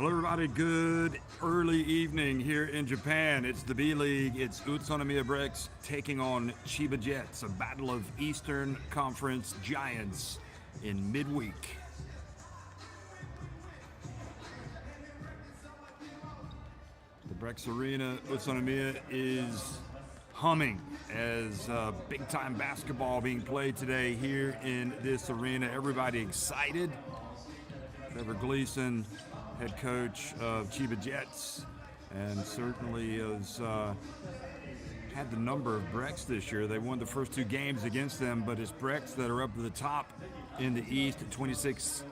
Hello everybody, good early evening here in Japan. It's the B.LEAGUE, it's UTSUNOMIYA BREX taking on CHIBA Jets, a battle of Eastern Conference giants in midweek. The BREX Arena, UTSUNOMIYA is humming as big-time basketball being played today here in this arena. Everybody excited. Trevor Gleason, head coach of CHIBA Jets, and certainly has had the number of BREX this year. They won the first two games against them, but it's BREX that are up to the top in the East at 26-6.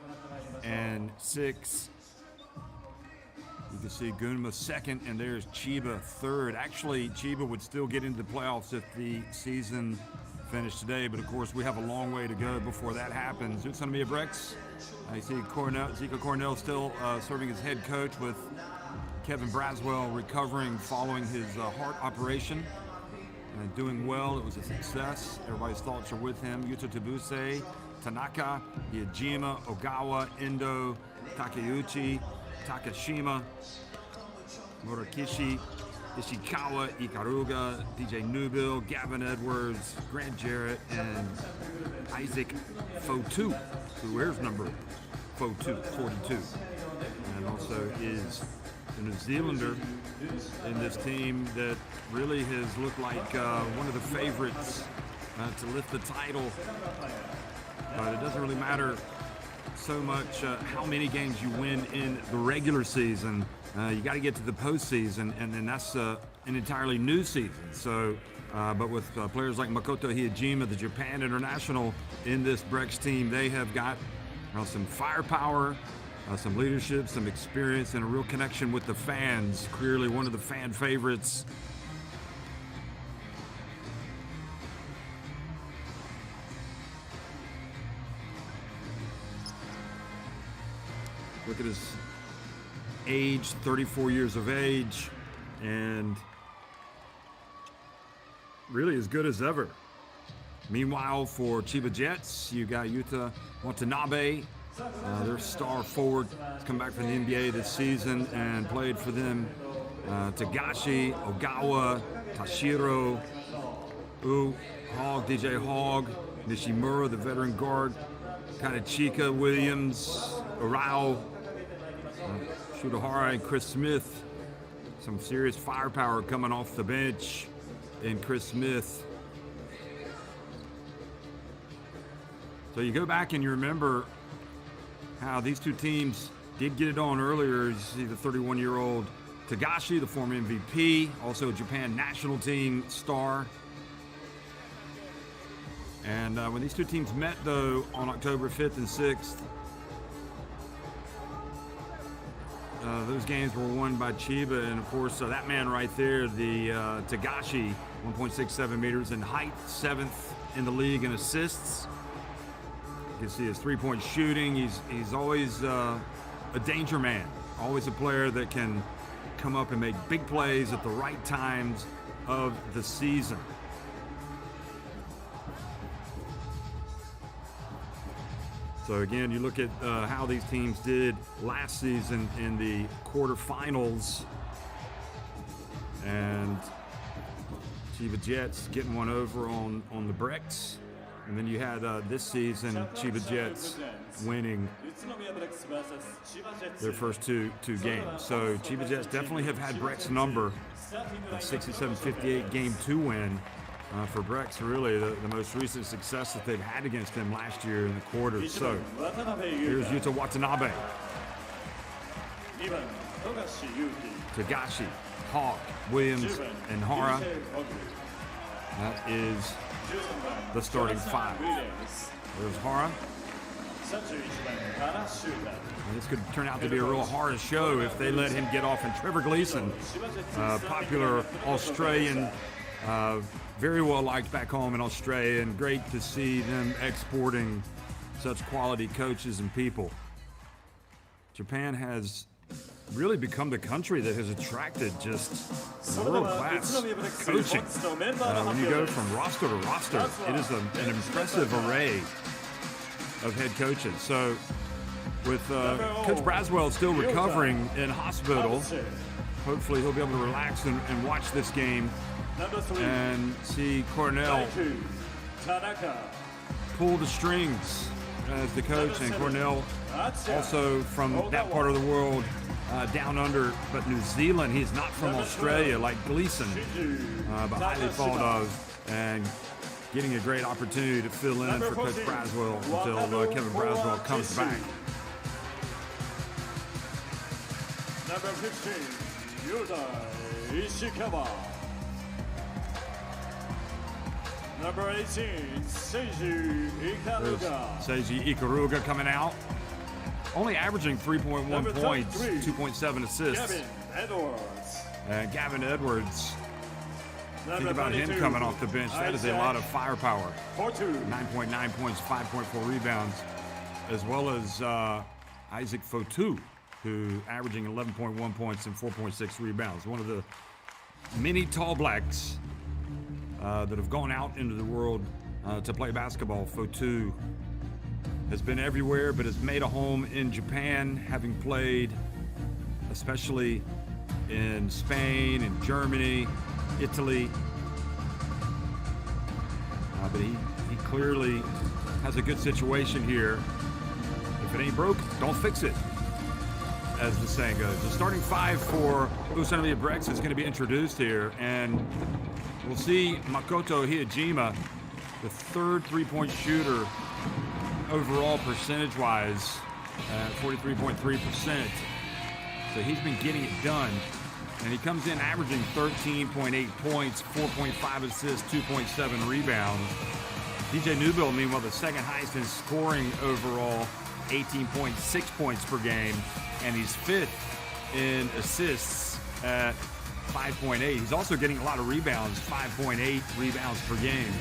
You can see Gunma second, and there's CHIBA third. Actually, CHIBA would still get into the playoffs if the season finished today, but of course we have a long way to go before that happens. UTSUNOMIYA BREX. I see Zico Cornell still serving as head coach, with Kevin Braswell recovering following his heart operation and doing well. It was a success. Everybody's thoughts are with him. Yuto Tabuse, Tanaka, Yajima, Ogawa, Endo, Takeuchi, Takashima, Murakishi, Ishikawa, Ikaruga, DJ Newbill, Gavin Edwards, Grant Jarrett, and Isaac Fotu, who wears number 42, and also is a New Zealander in this team that really has looked like one of the favorites to lift the title. But it doesn't really matter so much how many games you win in the regular season. You got to get to the postseason, and then that's an entirely new season. So, but with players like Makoto Hiyajima, the Japan international, in this BREX team, they have got some firepower, some leadership, some experience, and a real connection with the fans. Clearly one of the fan favorites. Look at his age, 34 years of age, and really as good as ever. Meanwhile, for CHIBA Jets, you got Yuta Watanabe, their star forward. He's come back from the NBA this season and played for them. Tagashi, Ogawa, Tashiro, Hogg, DJ Hogg, Nishimura, the veteran guard, Kanechika, Williams, Arao, Shudahara, and Chris Smith. Some serious firepower coming off the bench in Chris Smith. So you go back and you remember how these two teams did get it on earlier. You see the 31-year-old Tagashi, the former MVP, also a Japan national team star. And when these two teams met, though, on October 5th and 6th, those games were won by CHIBA, and of course that man right there, the Tagashi, 1.67 meters in height, 7th in the league in assists. You can see his three-point shooting. He's always a danger man, always a player that can come up and make big plays at the right times of the season. So again, you look at how these teams did last season in the quarterfinals, and CHIBA Jets getting one over on the BREX. And then you had this season, CHIBA Jets winning their first two games. So CHIBA Jets definitely have had BREX number, a 67-58 game 2 win for BREX, really the most recent success that they've had against them last year in the quarters. So here's Yuta Watanabe, Tagashi, Hawk, Williams, and Hara. That is the starting five. There's Hara. And this could turn out to be a real hard show if they let him get off. And Trevor Gleason, popular Australian, very well liked back home in Australia, and great to see them exporting such quality coaches and people. Japan has really become the country that has attracted just world-class coaching. When you go from roster to roster, it is an impressive array of head coaches. So with Coach Braswell still recovering in hospital. Hopefully he'll be able to relax and watch this game and see Cornell pull the strings as the coach, and Cornell also from that part of the world down under, but New Zealand. He's not from Australia like Gleason, but highly thought of, and getting a great opportunity to fill in for Coach Braswell until Kevin Braswell comes back. Number 15, Yuta Ishikawa. Number 18, Seiji Ikaruga. Seiji Ikaruga coming out, only averaging 3.1 points, 2.7 assists. Gavin Edwards. And Gavin Edwards, think about him coming off the bench. That is a lot of firepower. 9.9 points, 5.4 rebounds, as well as Isaac Fotu, who averaging 11.1 points and 4.6 rebounds. One of the many tall blacks that have gone out into the world to play basketball. Fotu has been everywhere, but has made a home in Japan, having played especially in Spain and Germany, Italy. But he clearly has a good situation here. If it ain't broke, don't fix it, as the saying goes. The starting five for UTSUNOMIYA BREX is going to be introduced here, and we'll see Makoto Hiyajima, the third three-point shooter overall percentage-wise, at 43.3%. So he's been getting it done, and he comes in averaging 13.8 points, 4.5 assists, 2.7 rebounds. DJ Newbill, meanwhile, the second highest in scoring overall, 18.6 points per game, and he's fifth in assists at 5.8. He's also getting a lot of rebounds, 5.8 rebounds per game.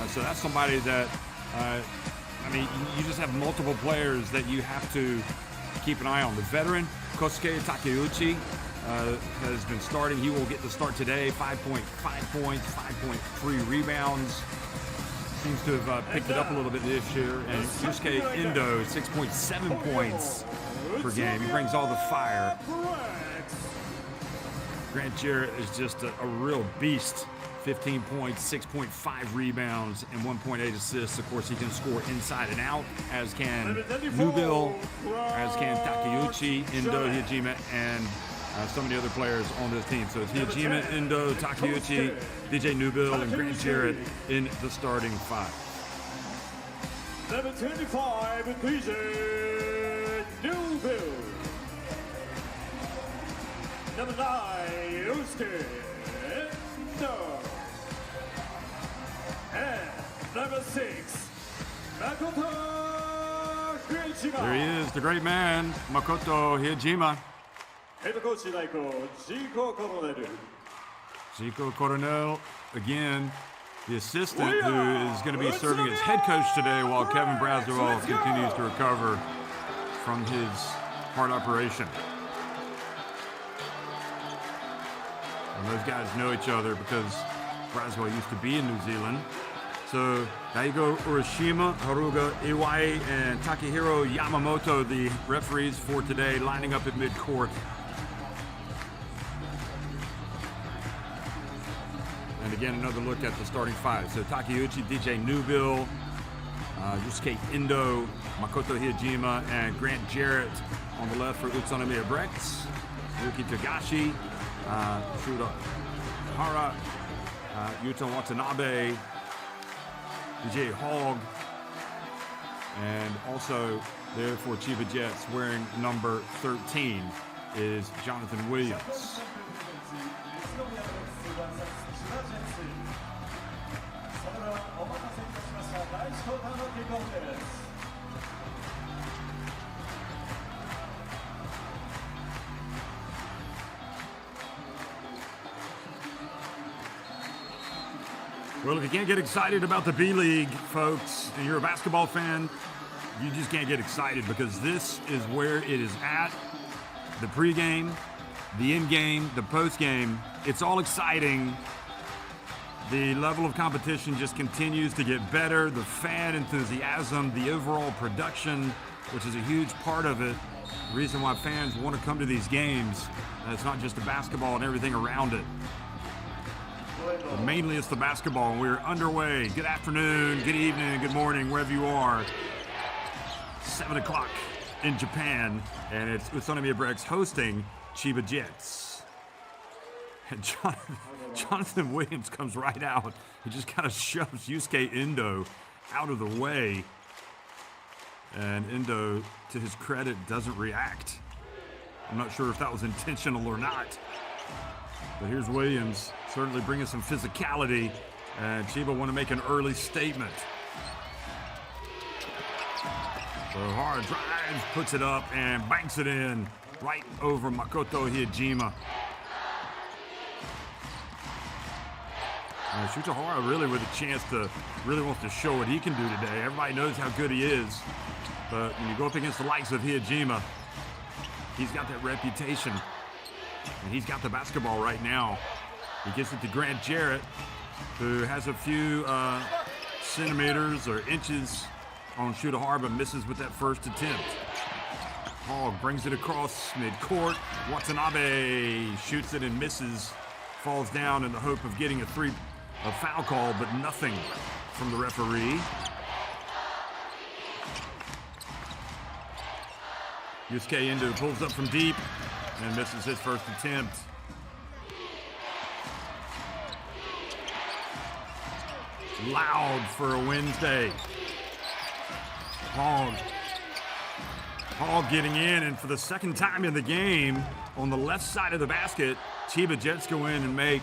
So that's somebody that, I mean, you just have multiple players that you have to keep an eye on. The veteran, Kosuke Takeuchi, has been starting. He will get the start today, 5.5 points, 5.3 rebounds. Seems to have picked it up a little bit this year. And Yusuke Endo, 6.7 points per game. He brings all the fire. Grant Jarrett is just a real beast. 15 points, 6.5 rebounds, and 1.8 assists. Of course, he can score inside and out, as can Newbill, as can Takeuchi, Endo, Hiyajima, and some of the other players on this team. So it's Hiyajima, Endo, Takeuchi, DJ Newbill, and Grant Jarrett in the starting five. Number 25, DJ Newbill. Number 9, Yusuke Endo. And number 6, Makoto Hiyajima. There he is, the great man, Makoto Hiyajima. Head coach Daiko, Zico Coronel. Zico Coronel, again, the assistant who is going to be serving as head coach today while Kevin Braswell continues to recover from his heart operation. And those guys know each other because Braswell used to be in New Zealand. So Daigo Urashima, Haruga Iwai, and Takehiro Yamamoto, the referees for today, lining up at midcourt. And again, another look at the starting five. So Takeuchi, DJ Newbill, Yusuke Endo, Makoto Hiyajima, and Grant Jarrett on the left for UTSUNOMIYA BREX. Yuki Togashi, Shuda Hara, Yuta Watanabe, DJ Hogg, and also there for Chiba Jets wearing number 13 is Jonathan Williams. Well, if you can't get excited about the B-League, folks, and you're a basketball fan, you just can't get excited because this is where it is at. The pregame, the in-game, the post-game, it's all exciting. The level of competition just continues to get better. The fan enthusiasm, the overall production which is a huge part of it. The reason why fans want to come to these games, and it's not just the basketball and everything around it. But mainly it's the basketball, and we're underway. Good afternoon, good evening, good morning, wherever you are. 7 o'clock in Japan, and it's UTSUNOMIYA BREX hosting CHIBA Jets. And Jonathan Williams comes right out. He just kind of shoves Yusuke Endo out of the way. And Endo, to his credit, doesn't react. I'm not sure if that was intentional or not. But here's Williams, certainly bringing some physicality. And CHIBA want to make an early statement. So hard drives, puts it up, and banks it in right over Makoto Hiyajima. Shutahara really with a chance to, really wants to show what he can do today. Everybody knows how good he is. But when you go up against the likes of Hiyajima, he's got that reputation. And he's got the basketball right now. He gives it to Grant Jarrett, who has a few centimeters or inches on Shutahara, but misses with that first attempt. Hogg brings it across midcourt. Watanabe shoots it and misses. Falls down in the hope of getting a foul call, but nothing from the referee. Yusuke Endo pulls up from deep and misses his first attempt. Loud for a Wednesday. Hogg getting in, and for the second time in the game, on the left side of the basket, CHIBA Jets go in and make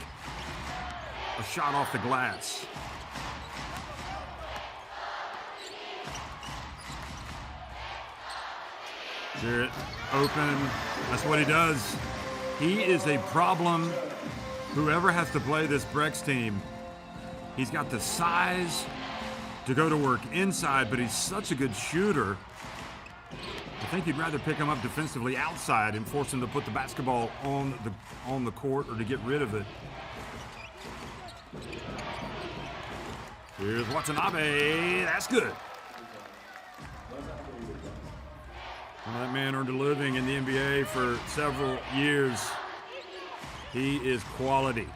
a shot off the glass. Jarrett open. That's what he does. He is a problem. Whoever has to play this BREX team, he's got the size to go to work inside, but he's such a good shooter. I think you'd rather pick him up defensively outside and force him to put the basketball on the court or to get rid of it. Here's Watanabe. That's good. Well, that man earned a living in the NBA for several years. He is quality.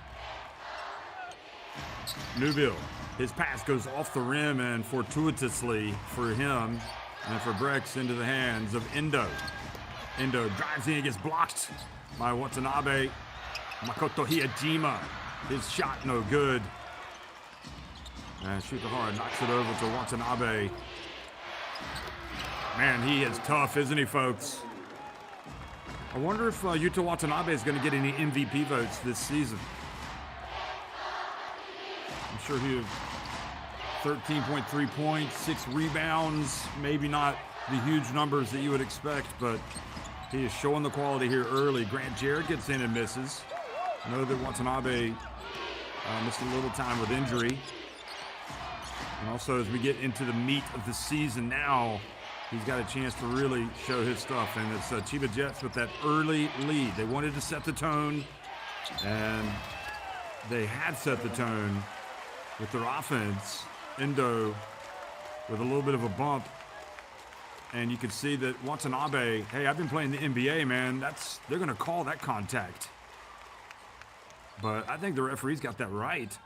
Newbill, his pass goes off the rim and fortuitously for him and for BREX into the hands of Endo. Endo drives in, gets blocked by Watanabe. Makoto Hiyajima, his shot no good. And Shutahara knocks it over to Watanabe. Man, he is tough, isn't he, folks? I wonder if Yuta Watanabe is going to get any MVP votes this season. I'm sure he had 13.3 points, 6 rebounds, maybe not the huge numbers that you would expect, but he is showing the quality here early. Grant Jarrett gets in and misses. I know that Watanabe missed a little time with injury. And also, as we get into the meat of the season now, he's got a chance to really show his stuff. And it's CHIBA Jets with that early lead. They wanted to set the tone, and they had set the tone with their offense. Endo with a little bit of a bump. And you can see that Watanabe, hey, I've been playing the NBA, man. They're going to call that contact. But I think the referee's got that right.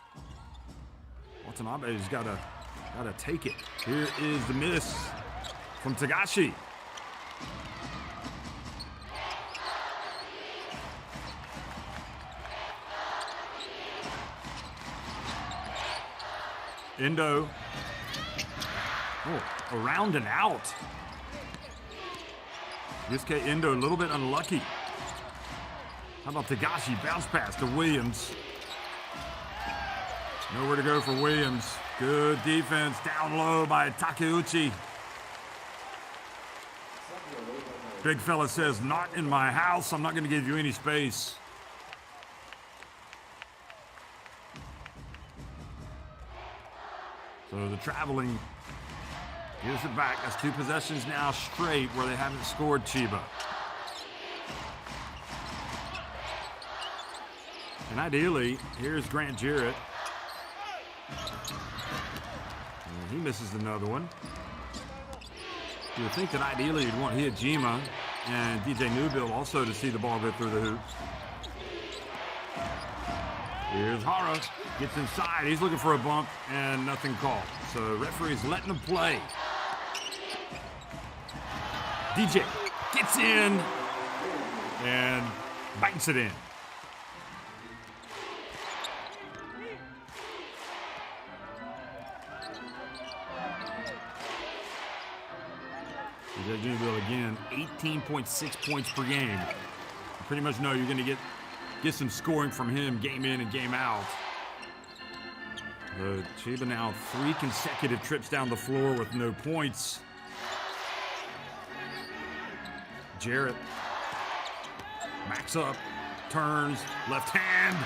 Watanabe's got to take it. Here is the miss from Tagashi. Endo. Oh, around and out. Yusuke Endo a little bit unlucky. How about Tagashi? Bounce pass to Williams. Nowhere to go for Williams. Good defense down low by Takeuchi. Big fella says, not in my house. I'm not going to give you any space. So the traveling gives it back. That's 2 possessions now straight where they haven't scored CHIBA. And ideally, here's Grant Jarrett. And he misses another one. You would think that ideally you'd want Hijima and DJ Newbill also to see the ball go through the hoops. Here's Hara, gets inside. He's looking for a bump and nothing called. So referee's letting him play. DJ gets in and banks it in. DJ Newbill again, 18.6 points per game. You pretty much know you're going to get some scoring from him game in and game out. CHIBA now 3 consecutive trips down the floor with no points. Jarrett backs up, turns, left hand.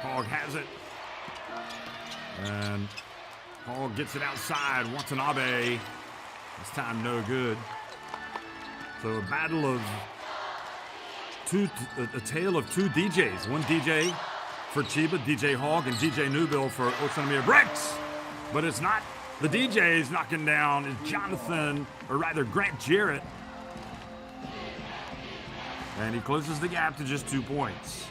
Hogg has it. And Hogg gets it outside. Watanabe. This time no good. So a battle of a tale of two DJs. One DJ for CHIBA, DJ Hogg, and DJ Newbill for UTSUNOMIYA BREX. But it's not the DJs knocking down. It's Jonathan, or rather Grant Jarrett. And he closes the gap to just 2 points.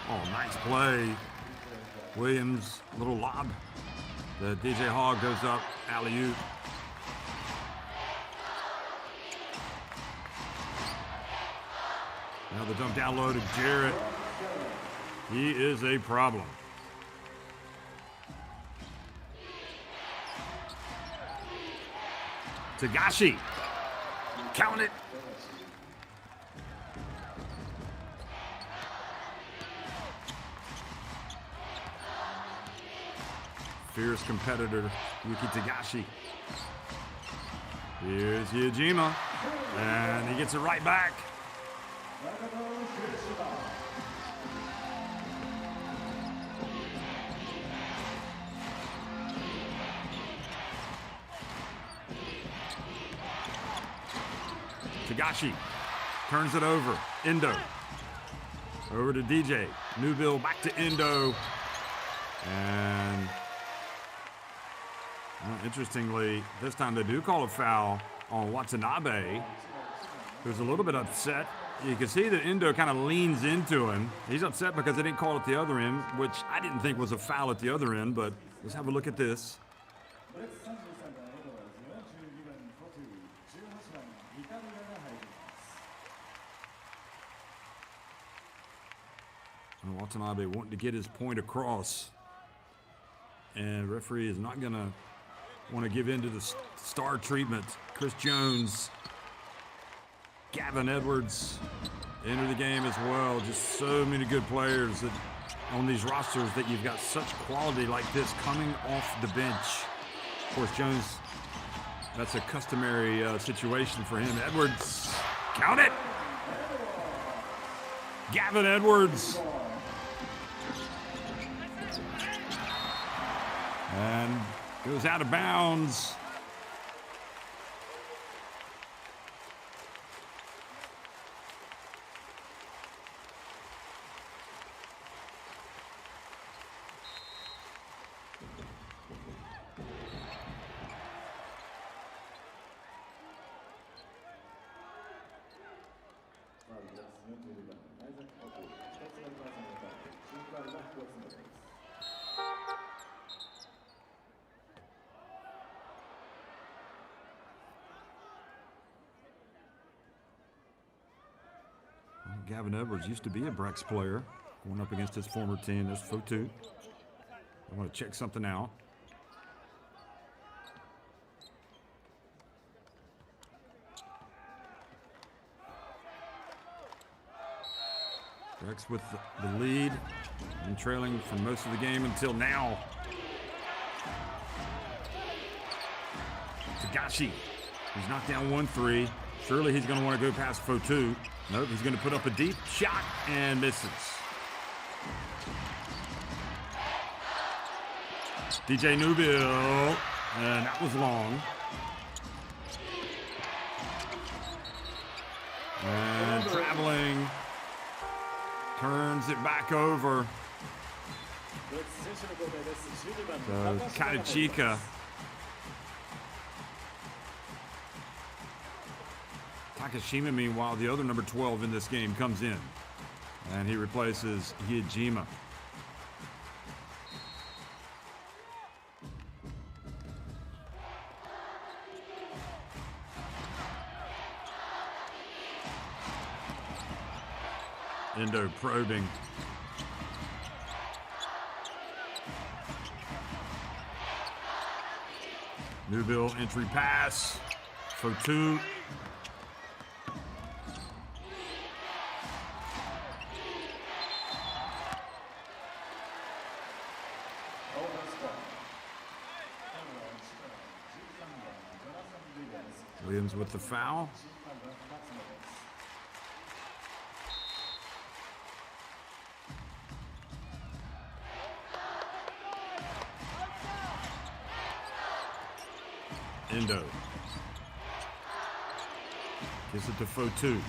Oh, nice play. Williams, little lob. The DJ Hogg goes up, alley-oop. Now the dump down low to Jarrett. He is a problem. Tagashi, count it. Fierce competitor, Yuki Tagashi. Here's Hijima, and he gets it right back. Tagashi turns it over. Endo. Over to DJ. Newbill back to Endo. And well, interestingly, this time they do call a foul on Watanabe, who's a little bit upset. You can see that Endo kind of leans into him. He's upset because they didn't call it the other end, which I didn't think was a foul at the other end, but let's have a look at this. And Watanabe wanting to get his point across. And referee is not going to want to give in to the star treatment. Chris Jones, Gavin Edwards enter the game as well. Just so many good players that on these rosters that you've got such quality like this coming off the bench. Of course, Jones, that's a customary situation for him. Edwards, count it. Gavin Edwards. And goes out of bounds. Gavin Edwards used to be a BREX player, going up against his former team. There's Fotu. I want to check something out. BREX with the lead and trailing for most of the game until now. Tagashi, he's knocked down 1-3. Surely he's going to want to go past Fotu. Nope, he's going to put up a deep shot and misses. DJ Newbill, and that was long. And traveling. Turns it back over. So Chiba. Takashima, meanwhile, the other number 12 in this game, comes in. And he replaces Hijima. Endo probing. Newbill entry pass for 2. Williams with the foul. Endo. Gives it to Fotu.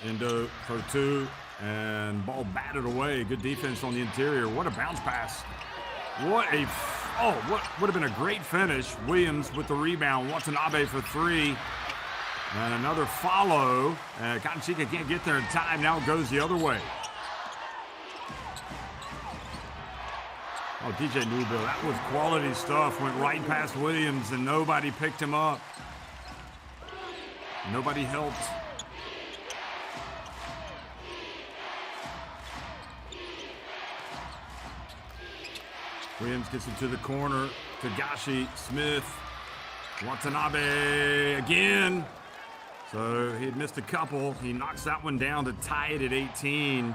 Endo, Fotu, and ball batted away. Good defense on the interior. What a bounce pass. What would have been a great finish. Williams with the rebound. Watanabe for 3. And another follow. Kanchika can't get there in time. Now it goes the other way. Oh, DJ Newbill, that was quality stuff. Went right past Williams and nobody picked him up. Nobody helped. Williams gets it to the corner. Tagashi, Smith, Watanabe again. So he had missed a couple. He knocks that one down to tie it at 18.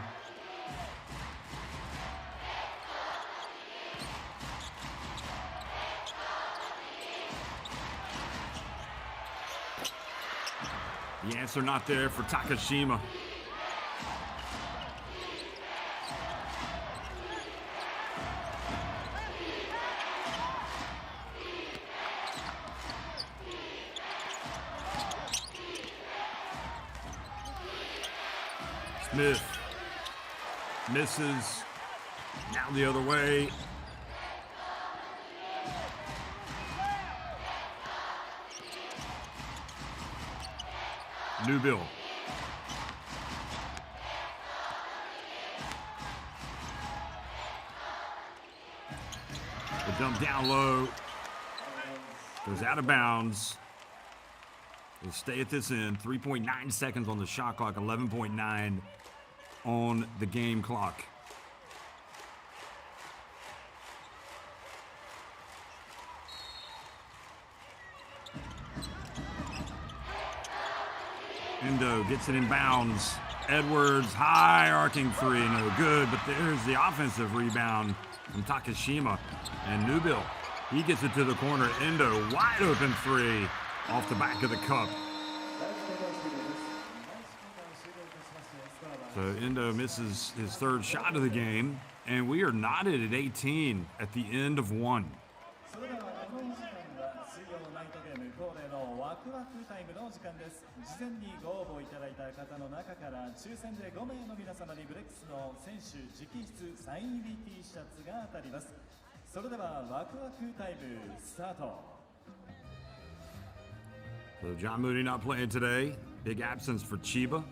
The answer not there for Takashima. Smith misses. Now the other way. Newbill. The dump down low. Goes out of bounds. We'll stay at this end. 3.9 seconds on the shot clock. 11.9 on the game clock. Endo gets it in bounds. Edwards, high arcing 3, no good, but there's the offensive rebound from Takashima. And Newbill, he gets it to the corner. Endo, wide open 3 off the back of the cup. So Endo misses his 3rd shot of the game, and we are knotted at 18 at the end of 1. So John Moody not playing today. Big absence for Chiba.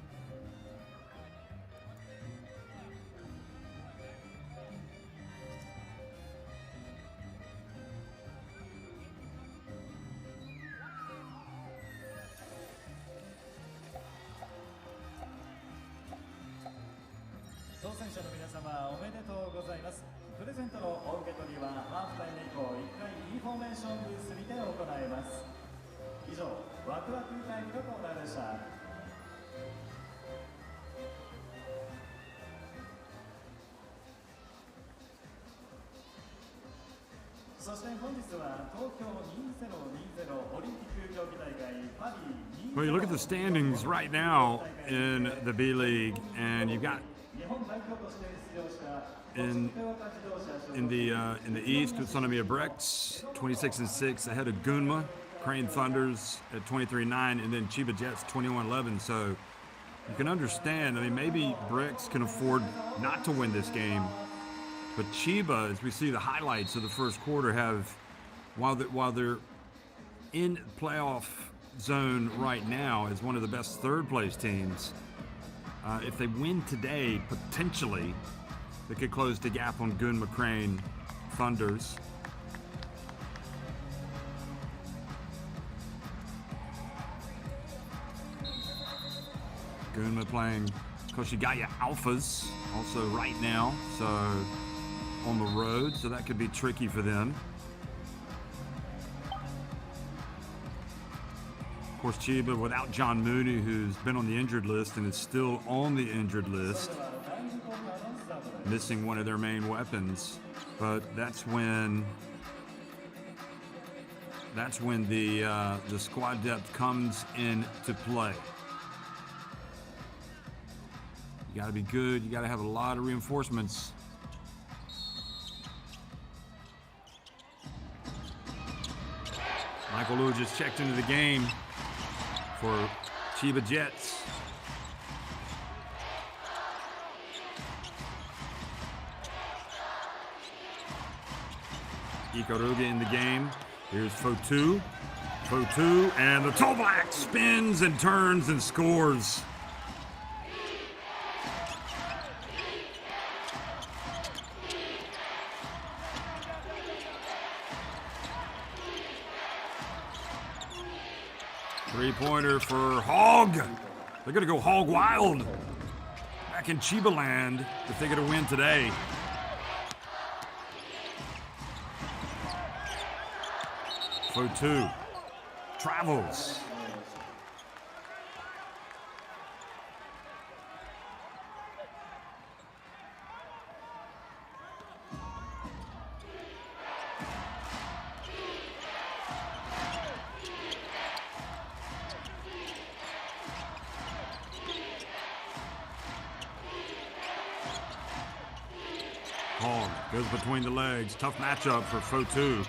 Well, you look at the standings right now in the B.LEAGUE, and you've got in the East, UTSUNOMIYA BREX 26-6 ahead of Gunma, Crane Thunders at 23-9, and then Chiba Jets 21-11. So you can understand, I mean, maybe BREX can afford not to win this game, but Chiba, as we see the highlights of the first quarter, have, while they're in playoff zone right now as one of the best third place teams, if they win today, potentially they could close the gap on Gun McCrane Thunders. Gunma playing Koshigaya Alphas also right now, so on the road, so that could be tricky for them. Of course, Chiba without John Mooney, who's been on the injured list and is still on the injured list, missing one of their main weapons. But that's when the squad depth comes into play. You got to be good. You got to have a lot of reinforcements. Michael Liu just checked into the game for Chiba Jets. Ikaruga in the game. Here's Fotu. Fotu, and the toe black spins and turns and scores. Three-pointer for Hog. They're going to go hog wild back in Chiba land if they're going to win today. Fotu travels. Hog goes between the legs. Tough matchup for Fotu.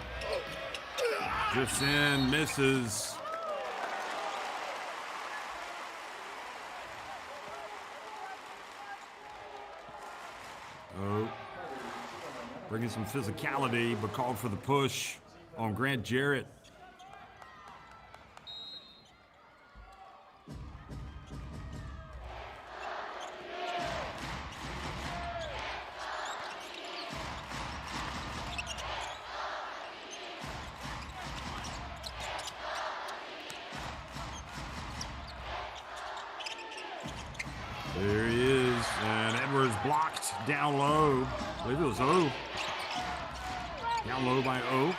Drifts in, misses. Oh. Bringing some physicality, but called for the push on Grant Jarrett. There he is, and Edwards blocked down low. I believe it was O. Down low by O.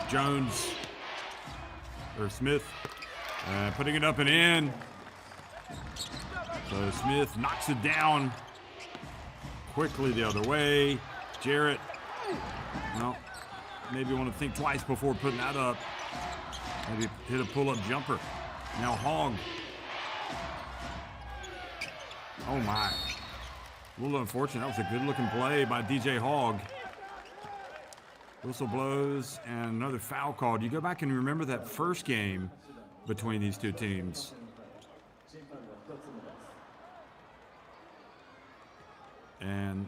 Jones, or Smith, putting it up and in. So Smith knocks it down quickly the other way. Jarrett, no. Maybe you want to think twice before putting that up. Maybe hit a pull-up jumper. Now Hog. Oh my. A little unfortunate. That was a good-looking play by DJ Hog. Whistle blows and another foul called. You go back and remember that first game between these two teams. And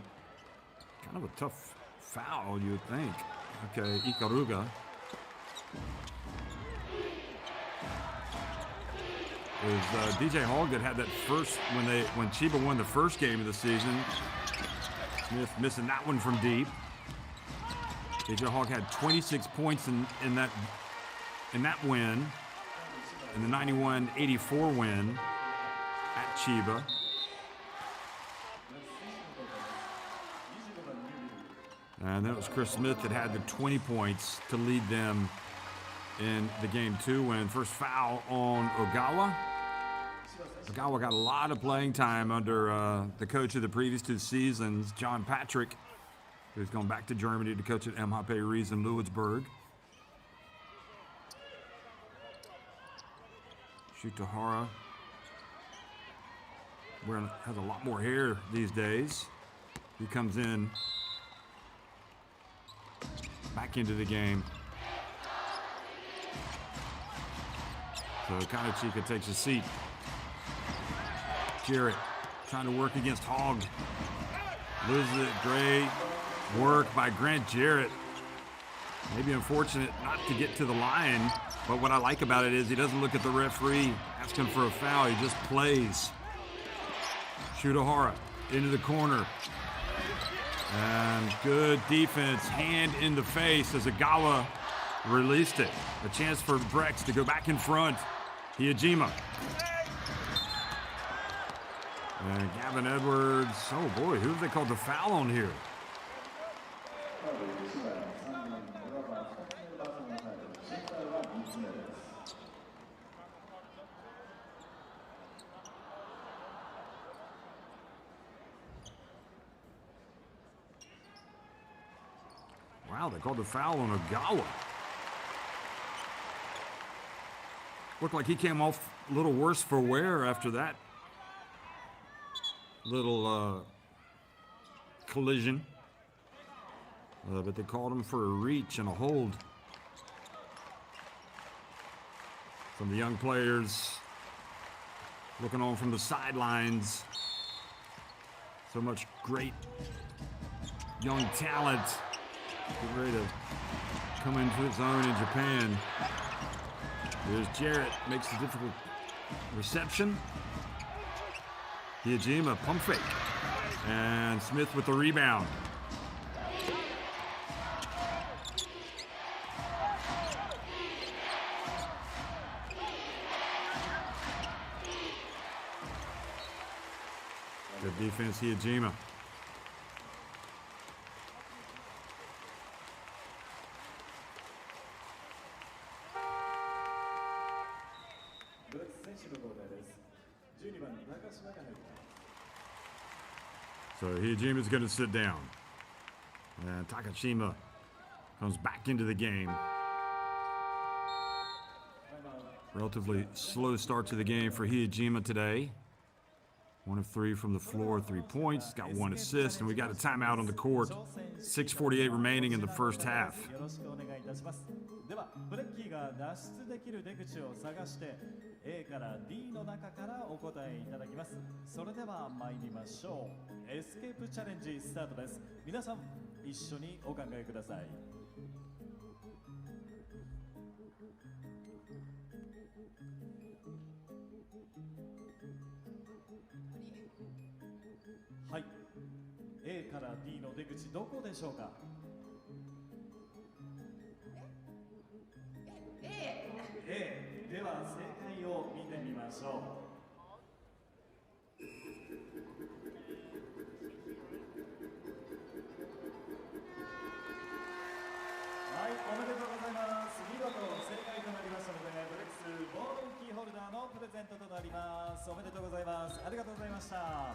kind of a tough foul, you would think. Okay, Ikaruga. It was DJ Hogg that had that first, when Chiba won the first game of the season. Smith missing that one from deep. DJ Hogg had 26 points in that win, in the 91-84 win at Chiba. And then it was Chris Smith that had the 20 points to lead them in the Game 2 win. First foul on Ogawa. Ogawa got a lot of playing time under the coach of the previous two seasons, John Patrick, who's gone back to Germany to coach at MHP Ries in Lewisburg. Shutahara has a lot more hair these days. He comes in back into the game. So Kanachika takes a seat. Jarrett trying to work against Hogg. Loses it. Great work by Grant Jarrett. Maybe unfortunate not to get to the line, but what I like about it is he doesn't look at the referee asking for a foul. He just plays. Shutahara into the corner. And good defense, hand in the face as Agawa released it. A chance for BREX to go back in front. Hiyajima. And Gavin Edwards. Oh boy, who have they called the foul on here? Wow, they called the foul on Agawa. Looked like he came off a little worse for wear after that little collision. But they called him for a reach and a hold. Some of the young players looking on from the sidelines. So much great young talent. Get ready to come into its own in Japan. There's Jarrett, makes the difficult reception. Hiyajima, pump fake. And Smith with the rebound. Good defense, Hiyajima. So Hiyajima's going to sit down. And Takashima comes back into the game. Relatively slow start to the game for Hiyajima today. 1 of 3 from the floor, 3 points, got 1 assist, and we got a timeout on the court. 6:48 remaining in the first half. ではブレッキーが脱出できる出口を探して A から D の中からお答えいただきます。それでは参りましょう。エスケープチャレンジスタートです。皆さん一緒にお考えください。はい、A から D の出口どこでしょうか。A では正解を見てみましょう。はい、おめでとうございます。見事正解となりましたので、ブレックスボールキーホルダーのプレゼントとなります。おめでとうございます。ありがとうございました。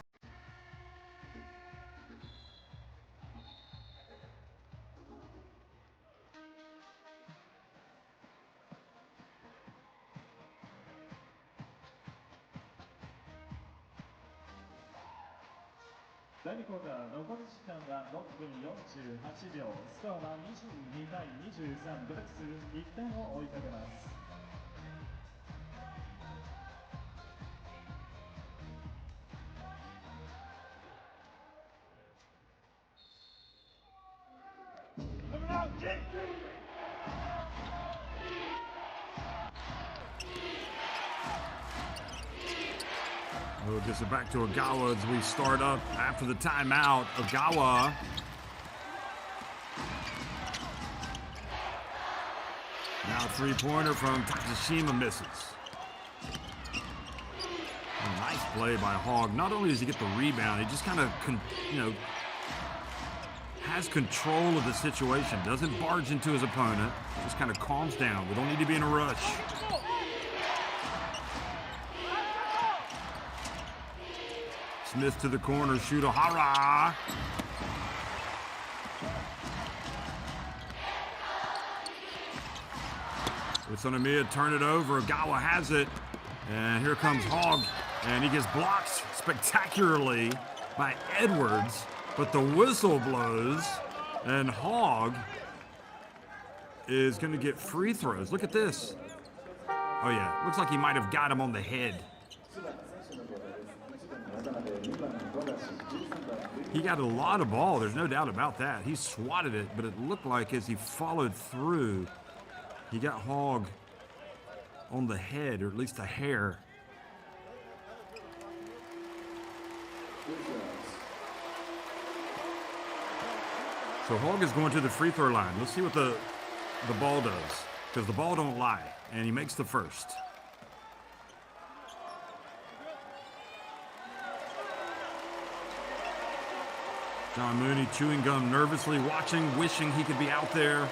第2クォーター残り時間は6分48秒、スコアは22対23、ブレックス1点を追いかけます。We'll get it back to Agawa as we start up after the timeout. Agawa. Now three-pointer from Takashima misses. A nice play by Hogg. Not only does he get the rebound, he just kind of, has control of the situation. Doesn't barge into his opponent. Just kind of calms down. We don't need to be in a rush. Smith to the corner, Shutahara. UTSUNOMIYA turn it over. Agawa has it. And here comes Hogg. And he gets blocked spectacularly by Edwards. But the whistle blows, and Hogg is going to get free throws. Look at this. Oh, yeah. Looks like he might have got him on the head. He got a lot of ball. There's no doubt about that. He swatted it, but it looked like as he followed through, he got Hogg on the head, or at least a hair. So Hogg is going to the free throw line. Let's see what the ball does, because the ball don't lie, and he makes the first. John Mooney chewing gum nervously, watching, wishing he could be out there.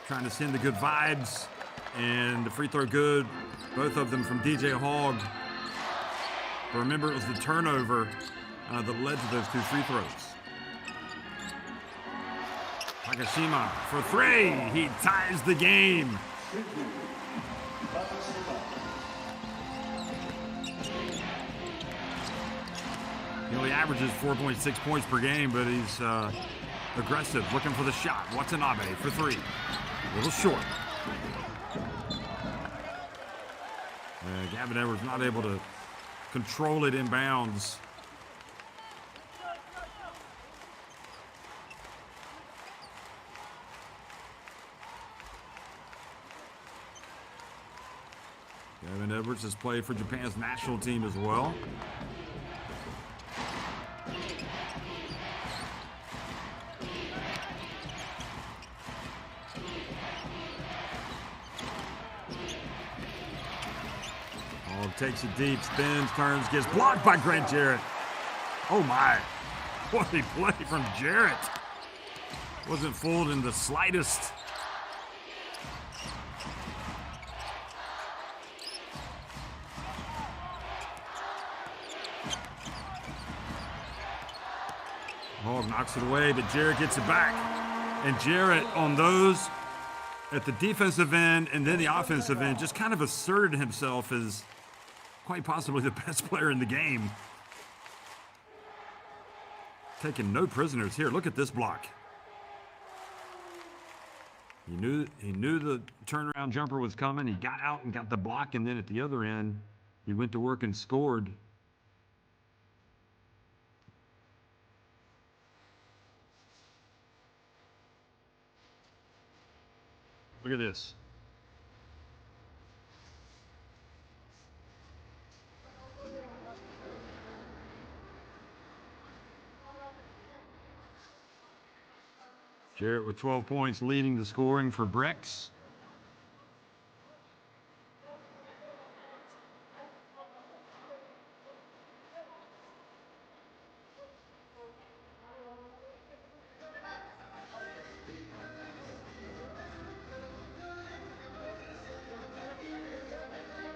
Trying to send the good vibes, and the free throw good. Both of them from DJ Hogg. But remember, it was the turnover that led to those two free throws. Takashima for three. He ties the game. He only averages 4.6 points per game, but he's aggressive, looking for the shot. Watanabe for three. A little short. Gavin Edwards not able to control it inbounds. Gavin Edwards has played for Japan's national team as well. Takes it deep, spins, turns, gets blocked by Grant Jarrett. Oh my, what a play from Jarrett. Wasn't fooled in the slightest. Hogg knocks it away, but Jarrett gets it back. And Jarrett on those at the defensive end and then the offensive end just kind of asserted himself as quite possibly the best player in the game. Taking no prisoners here. Look at this block. He knew the turnaround jumper was coming. He got out and got the block, and then at the other end, he went to work and scored. Look at this. Jarrett with 12 points, leading the scoring for BREX.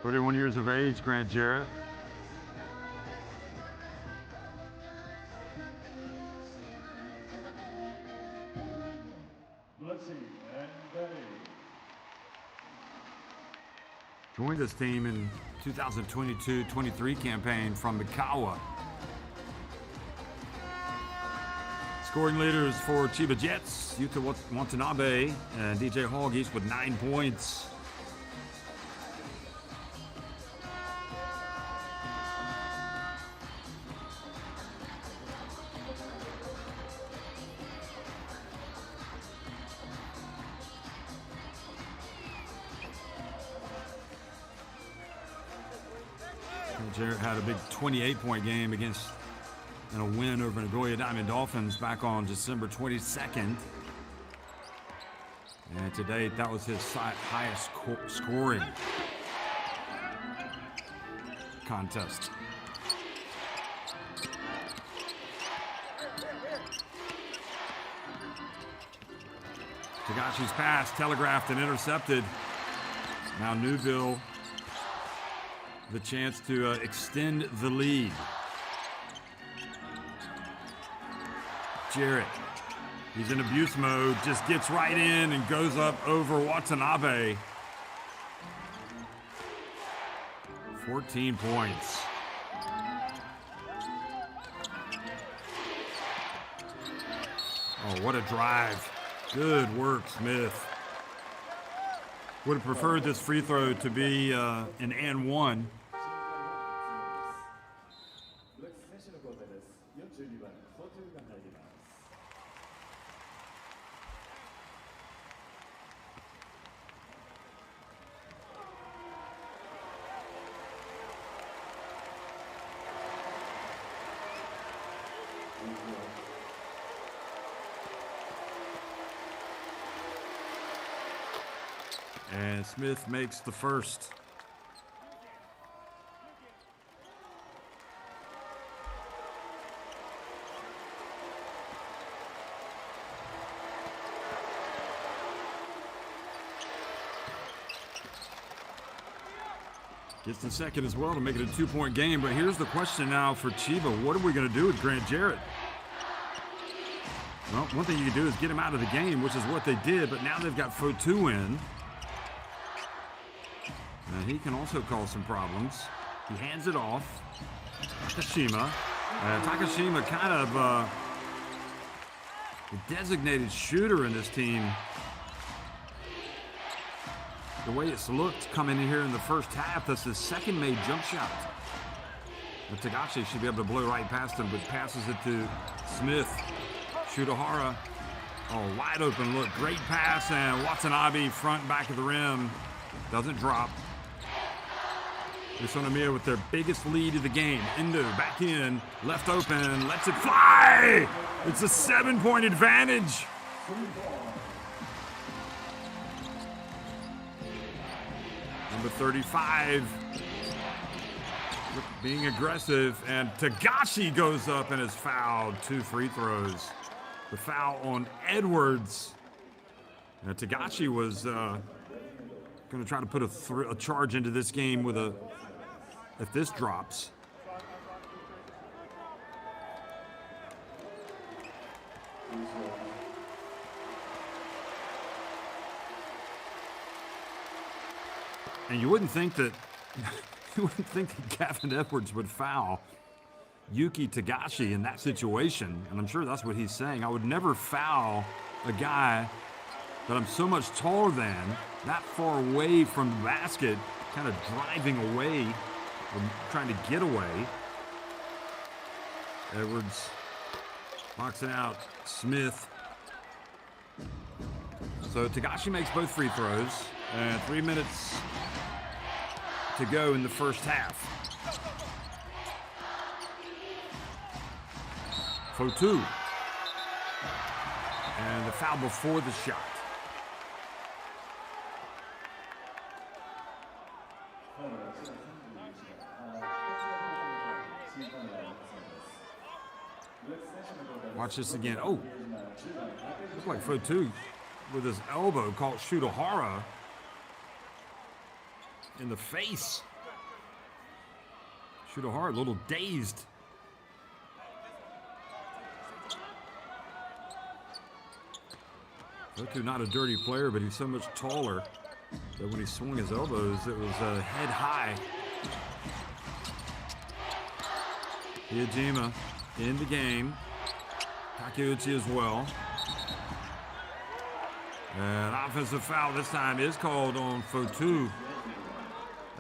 "31 years of age, Grant Jarrett. Joined this team in 2022-23 campaign from Mikawa. Scoring leaders for Chiba Jets, Yuta Watanabe and DJ Hogg each with 9 points. Jarrett had a big 28-point game in a win over Nagoya Diamond Dolphins back on December 22nd. And to date, that was his highest scoring contest. Tagashi's pass, telegraphed and intercepted. Now Newville, the chance to extend the lead. Jarrett, he's in abuse mode, just gets right in and goes up over Watanabe. 14 points. Oh, what a drive. Good work, Smith. Would have preferred this free throw to be an and one. And Smith makes the first. Gets the second as well to make it a 2-point game. But here's the question now for Chiba. What are we going to do with Grant Jarrett? Well, one thing you can do is get him out of the game, which is what they did. But now they've got Fotu in. And he can also cause some problems. He hands it off. Takashima. Takashima kind of a designated shooter in this team. The way it's looked coming in here in the first half, that's his second made jump shot. And Tagashi should be able to blow right past him, but passes it to Smith. Shutahara. Oh, wide open look. Great pass, and Watanabe front and back of the rim. Doesn't drop. RESONA with their biggest lead of the game. Endo back in, left open, lets it fly! It's a 7-point advantage. Number 35 being aggressive, and Tagashi goes up and is fouled. 2 free throws. The foul on Edwards. And Tagashi was going to try to put a charge into this game with if this drops. And you wouldn't think that Gavin Edwards would foul Yuki Tagashi in that situation, and I'm sure that's what he's saying. I would never foul a guy that I'm so much taller than, that far away from the basket, kind of driving away, or trying to get away. Edwards boxing out Smith. So Tagashi makes both free throws, and 3 minutes to go in the first half. Fotu. And the foul before the shot. Watch this again. Oh, looks like Fotu with his elbow caught Shutahara in the face. Shutahara a little dazed. Fotu not a dirty player, but he's so much taller that when he swung his elbows, it was head high. Hijima in the game. Takeuchi as well. And offensive foul this time is called on Fotu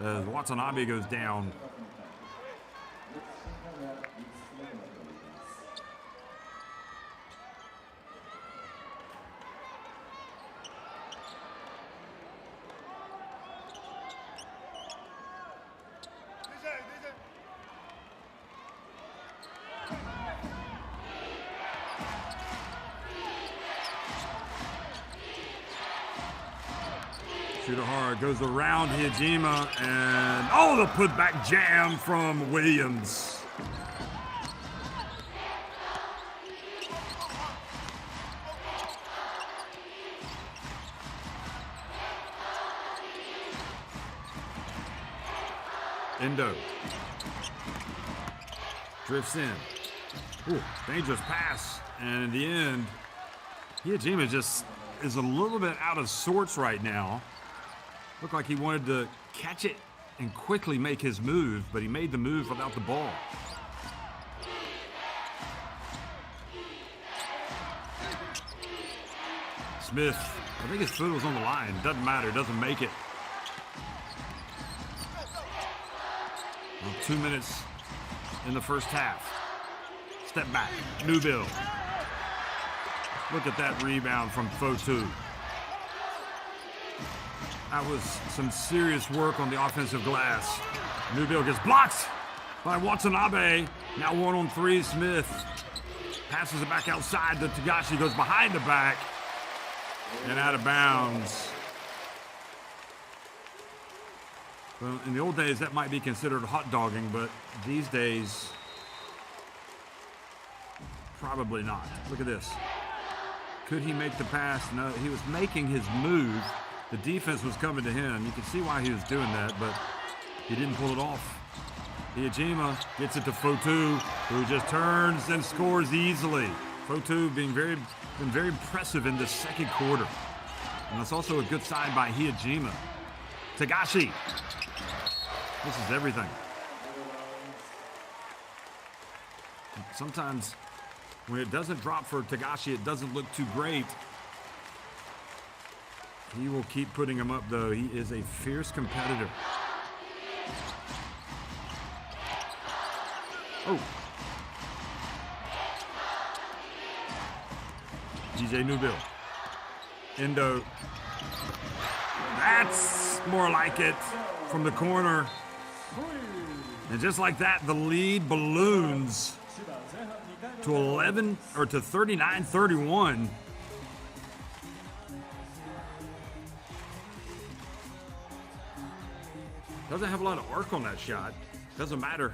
as Watanabe goes down. Shutahara goes around Hijima, and oh, the putback jam from Williams. Endo drifts in. Ooh, dangerous pass, and in the end, Hijima just is a little bit out of sorts right now. Looked like he wanted to catch it and quickly make his move, but he made the move without the ball. Smith, I think his foot was on the line. Doesn't matter, doesn't make it. Well, 2 minutes in the first half. Step back, Newbill. Look at that rebound from Fotu. That was some serious work on the offensive glass. Newbill gets blocked by Watanabe. Now 1-on-3, Smith passes it back outside to Tagashi, goes behind the back and out of bounds. Well, in the old days, that might be considered hot dogging, but these days, probably not. Look at this. Could he make the pass? No, he was making his move. The defense was coming to him. You can see why he was doing that, but he didn't pull it off. Iijima gets it to Fotu, who just turns and scores easily. Fotu been very impressive in the second quarter. And that's also a good sign by Iijima. Tagashi. This is everything. Sometimes when it doesn't drop for Tagashi, it doesn't look too great. He will keep putting him up, though. He is a fierce competitor. Oh. DJ Newbill. Endo. That's more like it from the corner. And just like that, the lead balloons to 39-31. Doesn't have a lot of arc on that shot. Doesn't matter.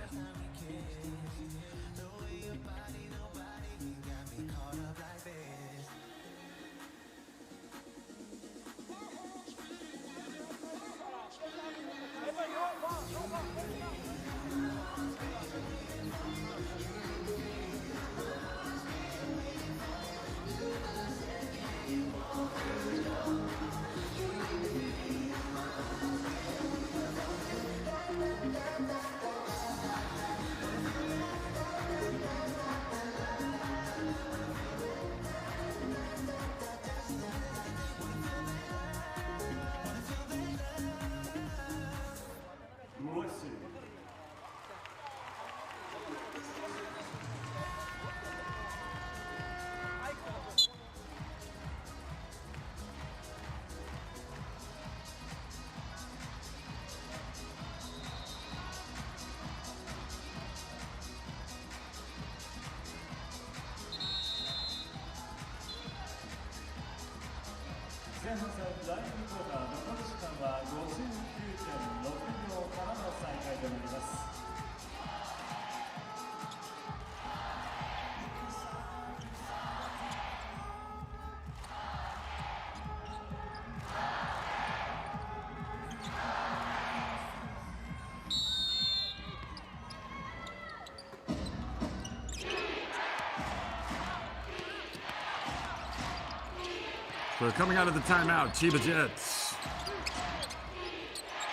So coming out of the timeout, Chiba Jets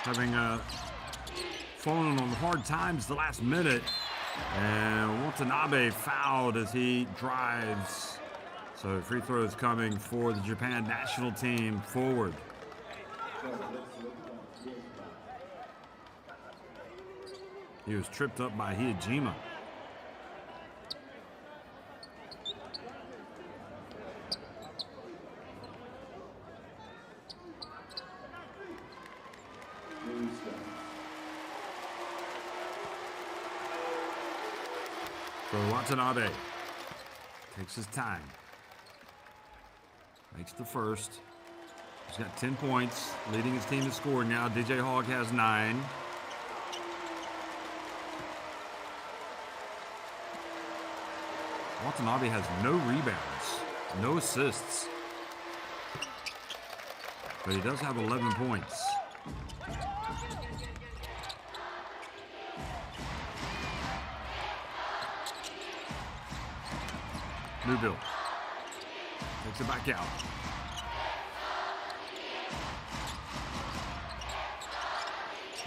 having fallen on hard times the last minute. And Watanabe fouled as he drives. So free throws coming for the Japan national team forward. He was tripped up by Iijima. So Watanabe takes his time. Makes the first. He's got 10 points, leading his team in scoring now. DJ Hogg has 9. Watanabe has no rebounds, no assists. But he does have 11 points. Newbill takes it back out.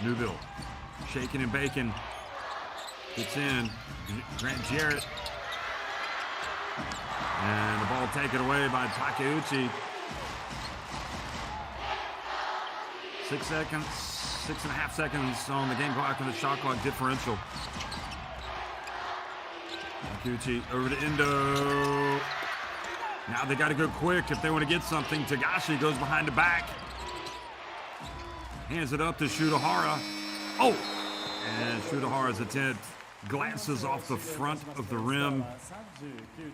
Newbill shaking and baking. Gets in. Grant Jarrett. And the ball taken away by Takeuchi. 6 seconds, 6.5 seconds on the game clock and the shot clock differential. Kikuchi over to Endo. Now they got to go quick if they want to get something. Tagashi goes behind the back. Hands it up to Shudahara. Oh! And Shudahara's attempt glances off the front of the rim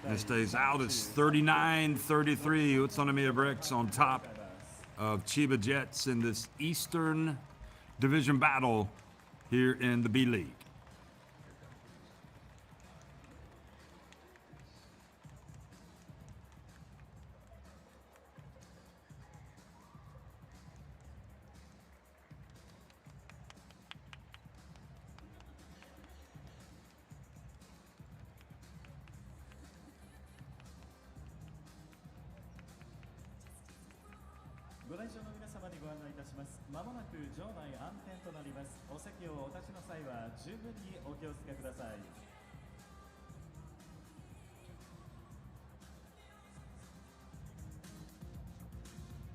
and stays out. It's 39-33. UTSUNOMIYA BREX on top of CHIBA Jets in this Eastern Division battle here in the B.LEAGUE.ご来場の皆様にご案内いたします。まもなく場内暗転となります。お席をお立ちの際は十分にお気をつけください。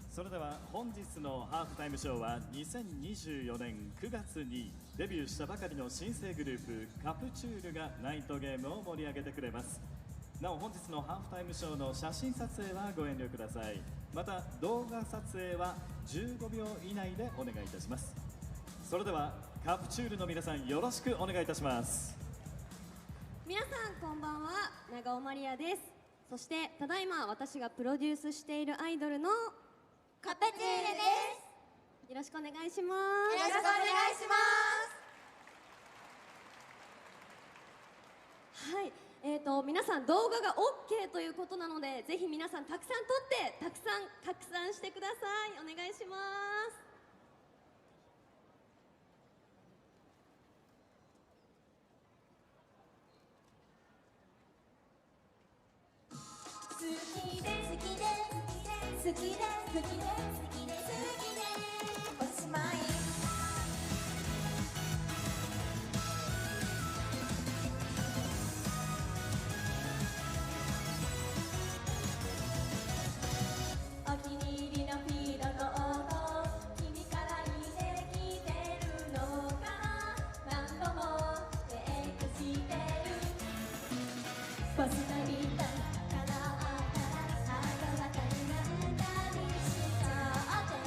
それでは本日のハーフタイムショーは2024年9月にデビューしたばかりの新生グループカプチュールがナイトゲームを盛り上げてくれます。なお本日のハーフタイムショーの写真撮影はご遠慮ください。また動画撮影は15秒以内でお願いいたします。それではカプチュールの皆さんよろしくお願いいたします。皆さんこんばんは、長尾まりやです。そしてただいま私がプロデュースしているアイドルのカペチュールです。よろしくお願いします。よろしくお願いします。はい、皆さん動画が OK ということなので、ぜひ皆さんたくさん撮ってたくさんしてください。お願いします。好きで好きで好きで好きで好きで好きでおしまい。お気に入りのフィードの音、君から似てきてるのかな。何度もチェックしてる。バス旅だからあったらあたわたになったりしたって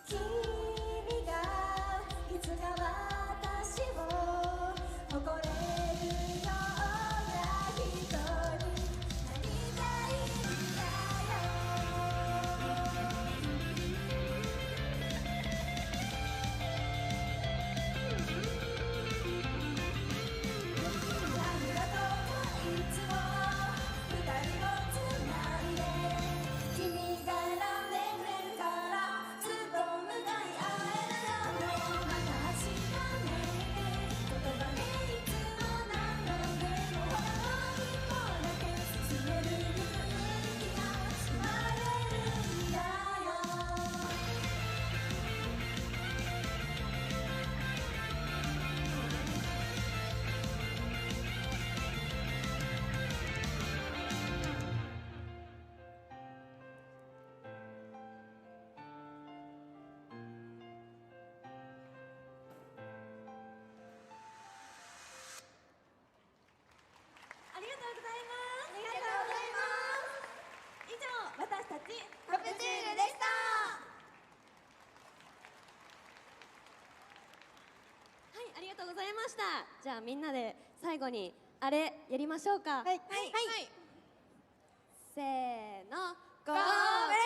君がいつか私を誇れるような人になりたいんだよ。ありがとういつも二人をつないで君が選んでくれるからずっと向かい合えるようまた明日ね言葉でいつも何度でもほんの一歩だけ進める勇気が生まれるんだよ。ありがとうございます。ありがとうございます。以上、私たちカプチールでした。はい、ありがとうございました。じゃあみんなで最後にあれやりましょうか。はい。せーの。ゴーブレ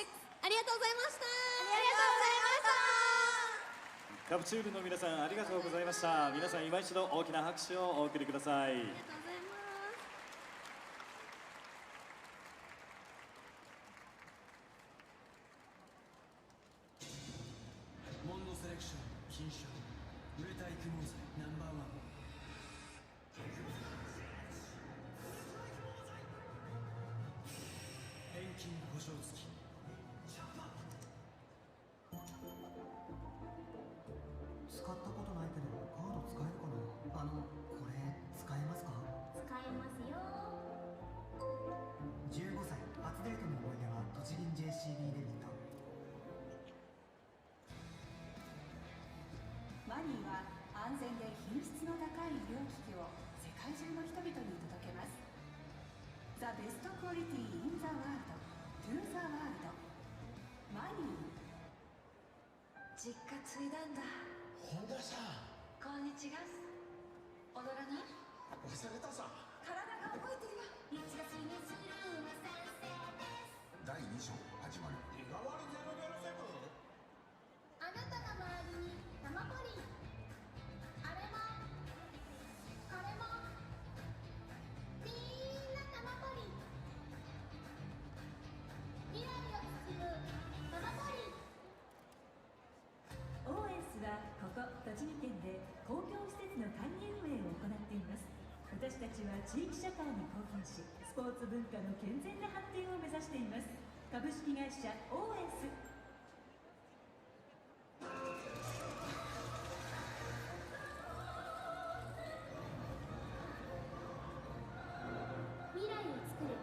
イク。ありがとうございました。ありがとうございました。カプチュールの皆さんありがとうございました。皆さん今一度大きな拍手をお送りください。ありがとうございます。モンドセレクション金賞売れた育毛剤ナンバーワン返金保証付き使ったことないけどカード使えるかな。これ使えますか。使えますよ。15歳初デートの思い出は栃木 JCB デビット。マニーは安全で品質の高い医療機器を世界中の人々に届けます。 The best quality in the world to the world マニー。実家継いだんだ。本田さんこんにちは。踊らない？忘れたさ。体が覚えてるよ。1月にするは賛成です。第2章始まる。日替わり007。あなたの周りに生ポリあれもこれもみんな生ポリ未来を包む生ポリ。OS はここ栃木県で公共施設の管理運営を行っています。私たちは地域社会に貢献しスポーツ文化の健全な発展を目指しています。株式会社 OS。未来を作る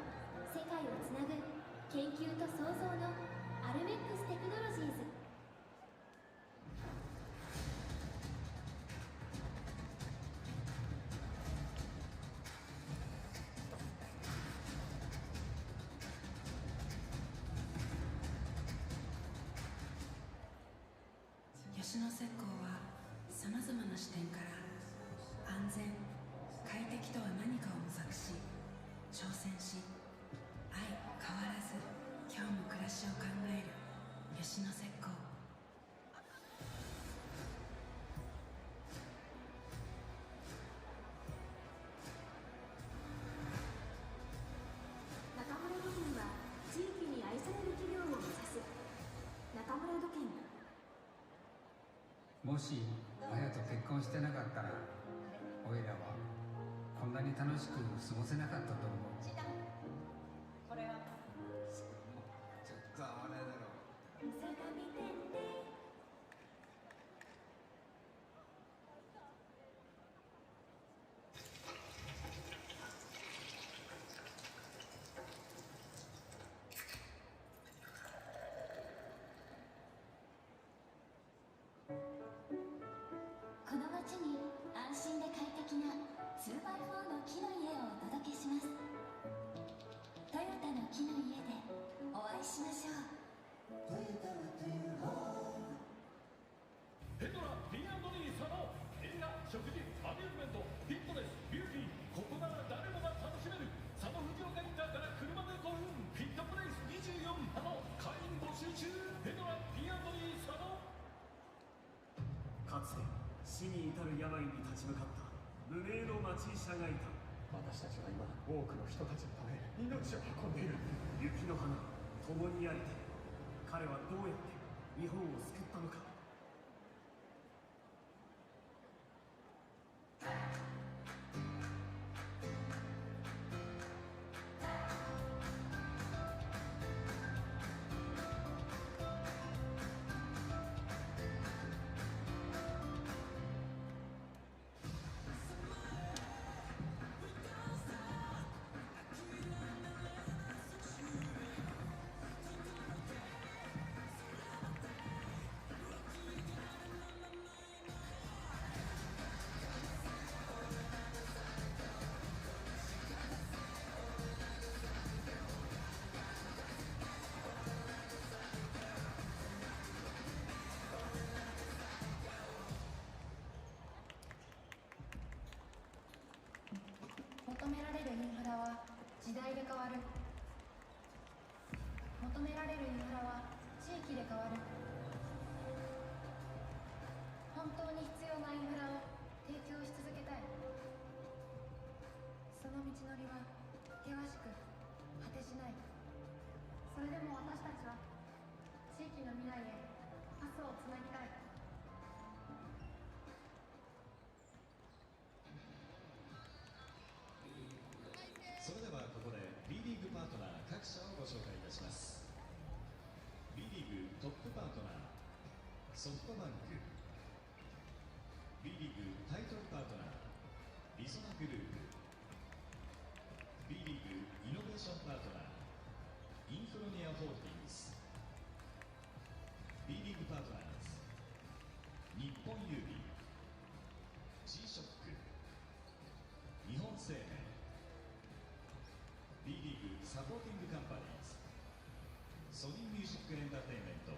世界をつなぐ研究と創造のアルメックステクノロジーズ。吉野石膏はさまざまな視点から安全快適とは何かを模索し挑戦し相変わらず今日も暮らしを考える吉野石膏。中村土建は地域に愛される企業を目指す中村土建。もし綾と結婚してなかったらおいらはこんなに楽しく過ごせなかったと思う。これはちょっと合わないだろう。相模店でこの街に安心で快適な 2x4 の木の家をお届けします。トヨタの木の家でお会いしましょう。死に至る病に立ち向かった無名の町医者がいた。私たちは今多くの人たちのため命を運んでいる。雪の花共にありて、彼はどうやって日本を救ったのか。求められるインフラは時代で変わる。求められるインフラは地域で変わる。本当に必要なインフラを提供し続けたい。その道のりは険しく果てしない。それでも私たちは地域の未来へパスをつなぎたい。それではここで B リーグパートナー各社をご紹介いたします。 B リーグトップパートナーソフトバンク、 B リーグタイトルパートナーリソナグループ、 B リーグイノベーションパートナーインフロニアホールディングス、 B リーグパートナーズ日本郵便、 G ショック、日本生命、B リーグサポーティングカンパニーズ、ソニーミュージックエンターテインメント。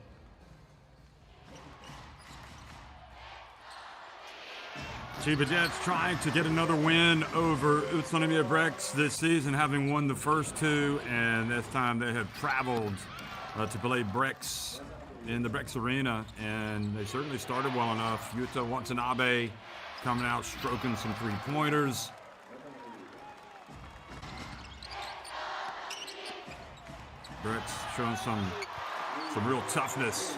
Chiba Jets trying to get another win over UTSUNOMIYA BREX this season, having won the first two, and this time they have traveled to play BREX in the BREX arena, and they certainly started well enough. Yuta Watanabe coming out stroking some three-pointers. BREX showing some real toughness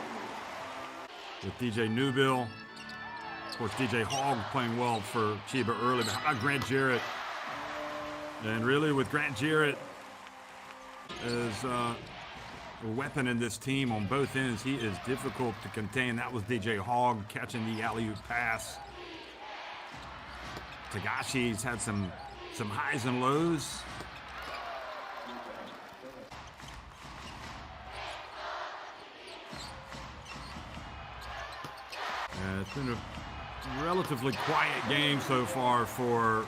with DJ Newbill. Of course, DJ Hogg playing well for Chiba early, but how about Grant Jarrett? And really, with Grant Jarrett as a weapon in this team on both ends, he is difficult to contain. That was DJ Hogg catching the alley-oop pass. Tagashi's had some highs and lows. It's been a relatively quiet game so far for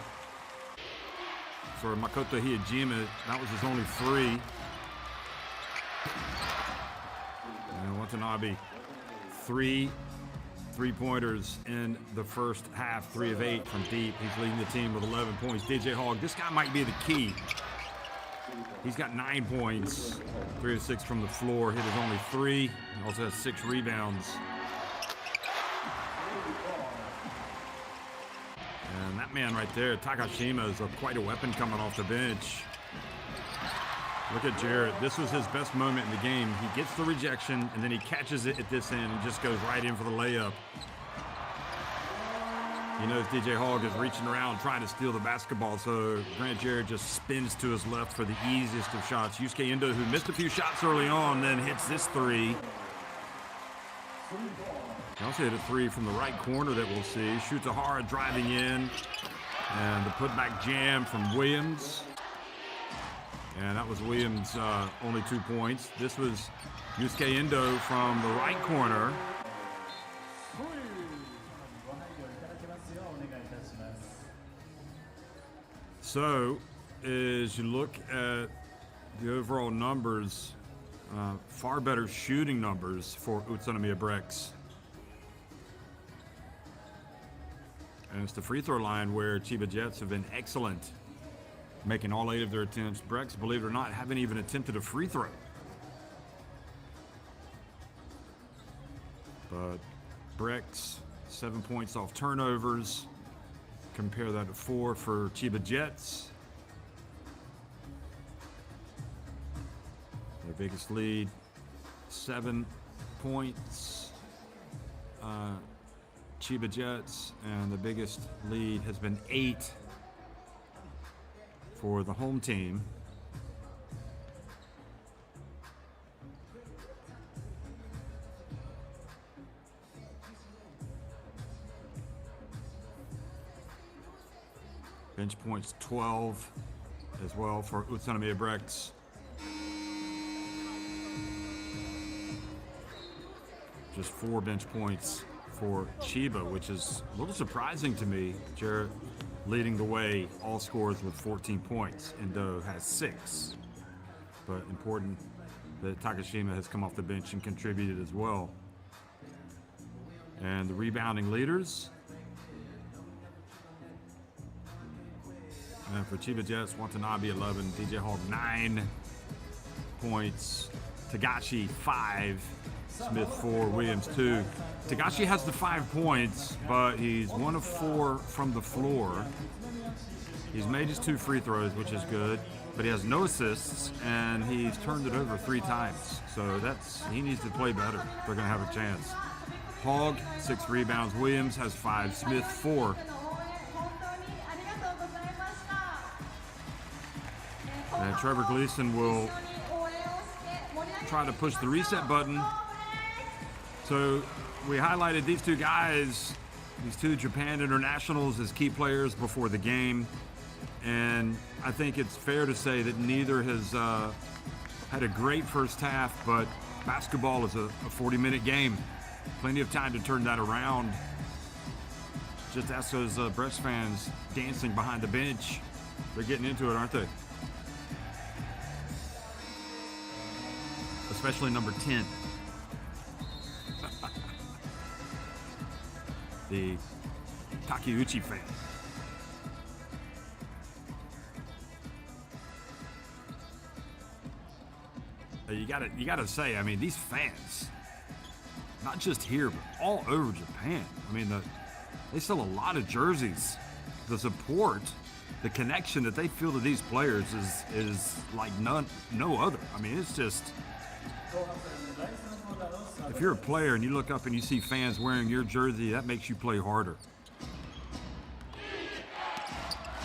Makoto Hiyajima. That was his only three. And Watanabe, three-pointers in the first half, 3 of 8 from deep. He's leading the team with 11 points. DJ Hogg, this guy might be the key. He's got 9 points, 3 of 6 from the floor, hit his only 3. He also has 6 rebounds. And that man right there, Takashima, is quite a weapon coming off the bench. Look at Jarrett. This was his best moment in the game. He gets the rejection, and then he catches it at this end and just goes right in for the layup. He knows DJ Hogg is reaching around trying to steal the basketball, so Grant Jarrett just spins to his left for the easiest of shots. Yusuke Endo, who missed a few shots early on, then hits this three. He also hit a three from the right corner that we'll see. Shoots a hard driving in. And the putback jam from Williams. And that was Williams' only 2 points. This was Yusuke Endo from the right corner. So, as you look at the overall numbers, far better shooting numbers for UTSUNOMIYA BREX. And it's the free throw line where Chiba Jets have been excellent, making all 8 of their attempts. BREX, believe it or not, haven't even attempted a free throw. But BREX 7 points off turnovers. Compare that to 4 for Chiba Jets. Their biggest lead, 7 points. Chiba Jets, and the biggest lead has been 8 for the home team. Bench points 12 as well for UTSUNOMIYA BREX. Just 4 bench points for Chiba, which is a little surprising to me. Jarrett leading the way, all scores with 14 points. Endo has 6. But important that Takashima has come off the bench and contributed as well. And the rebounding leaders. And for Chiba Jets, Watanabe 11, DJ Hall 9 points, Tagashi 5, Smith 4, Williams 2. Tagashi has the 5 points, but he's 1 of 4 from the floor. He's made his 2 free throws, which is good, but he has no assists, and he's turned it over 3 times. So he needs to play better if they're gonna have a chance. Hogg, 6 rebounds, Williams has 5, Smith 4. And Trevor Gleason will try to push the reset button. So we highlighted these 2 guys, these 2 Japan internationals, as key players before the game. And I think it's fair to say that neither has had a great first half, but basketball is a 40-minute game. Plenty of time to turn that around. Just ask those BREX fans dancing behind the bench. They're getting into it, aren't they? Especially number 10. The Takeuchi fan. You gotta say, I mean, these fans, not just here, but all over Japan. I mean, they sell a lot of jerseys. The support, the connection that they feel to these players is like no other. I mean, it's just, if you're a player and you look up and you see fans wearing your jersey, that makes you play harder.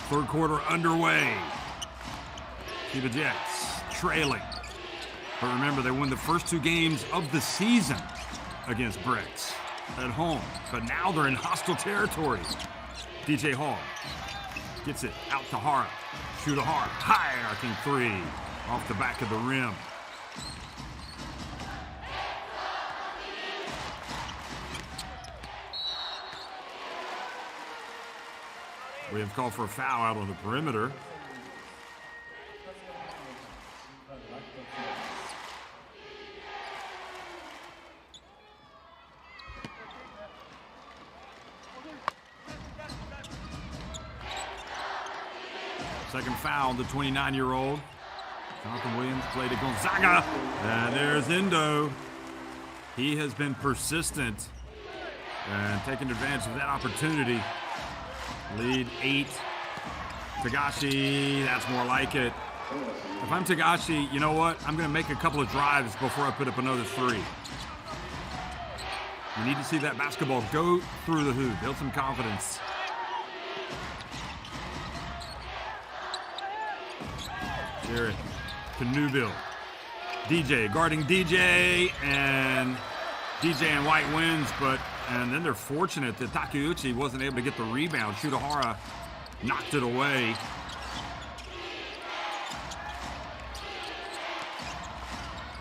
Third quarter underway. Chiba Jets trailing. But remember, they won the first 2 games of the season against BREX at home. But now they're in hostile territory. DJ Hall gets it out to Hara. Shoot a Hara. High arcing 3 off the back of the rim. We have called for a foul out on the perimeter. Second foul, the 29-year-old. Jonathan Williams played to Gonzaga. And there's Endo. He has been persistent and taking advantage of that opportunity. Lead 8. Tagashi, that's more like it. If I'm Tagashi, you know what? I'm going to make a couple of drives before I put up another 3. You need to see that basketball go through the hoop. Build some confidence. Jarrett Canubill. DJ guarding DJ, and DJ and White wins, and then they're fortunate that Takeuchi wasn't able to get the rebound. Shudahara knocked it away.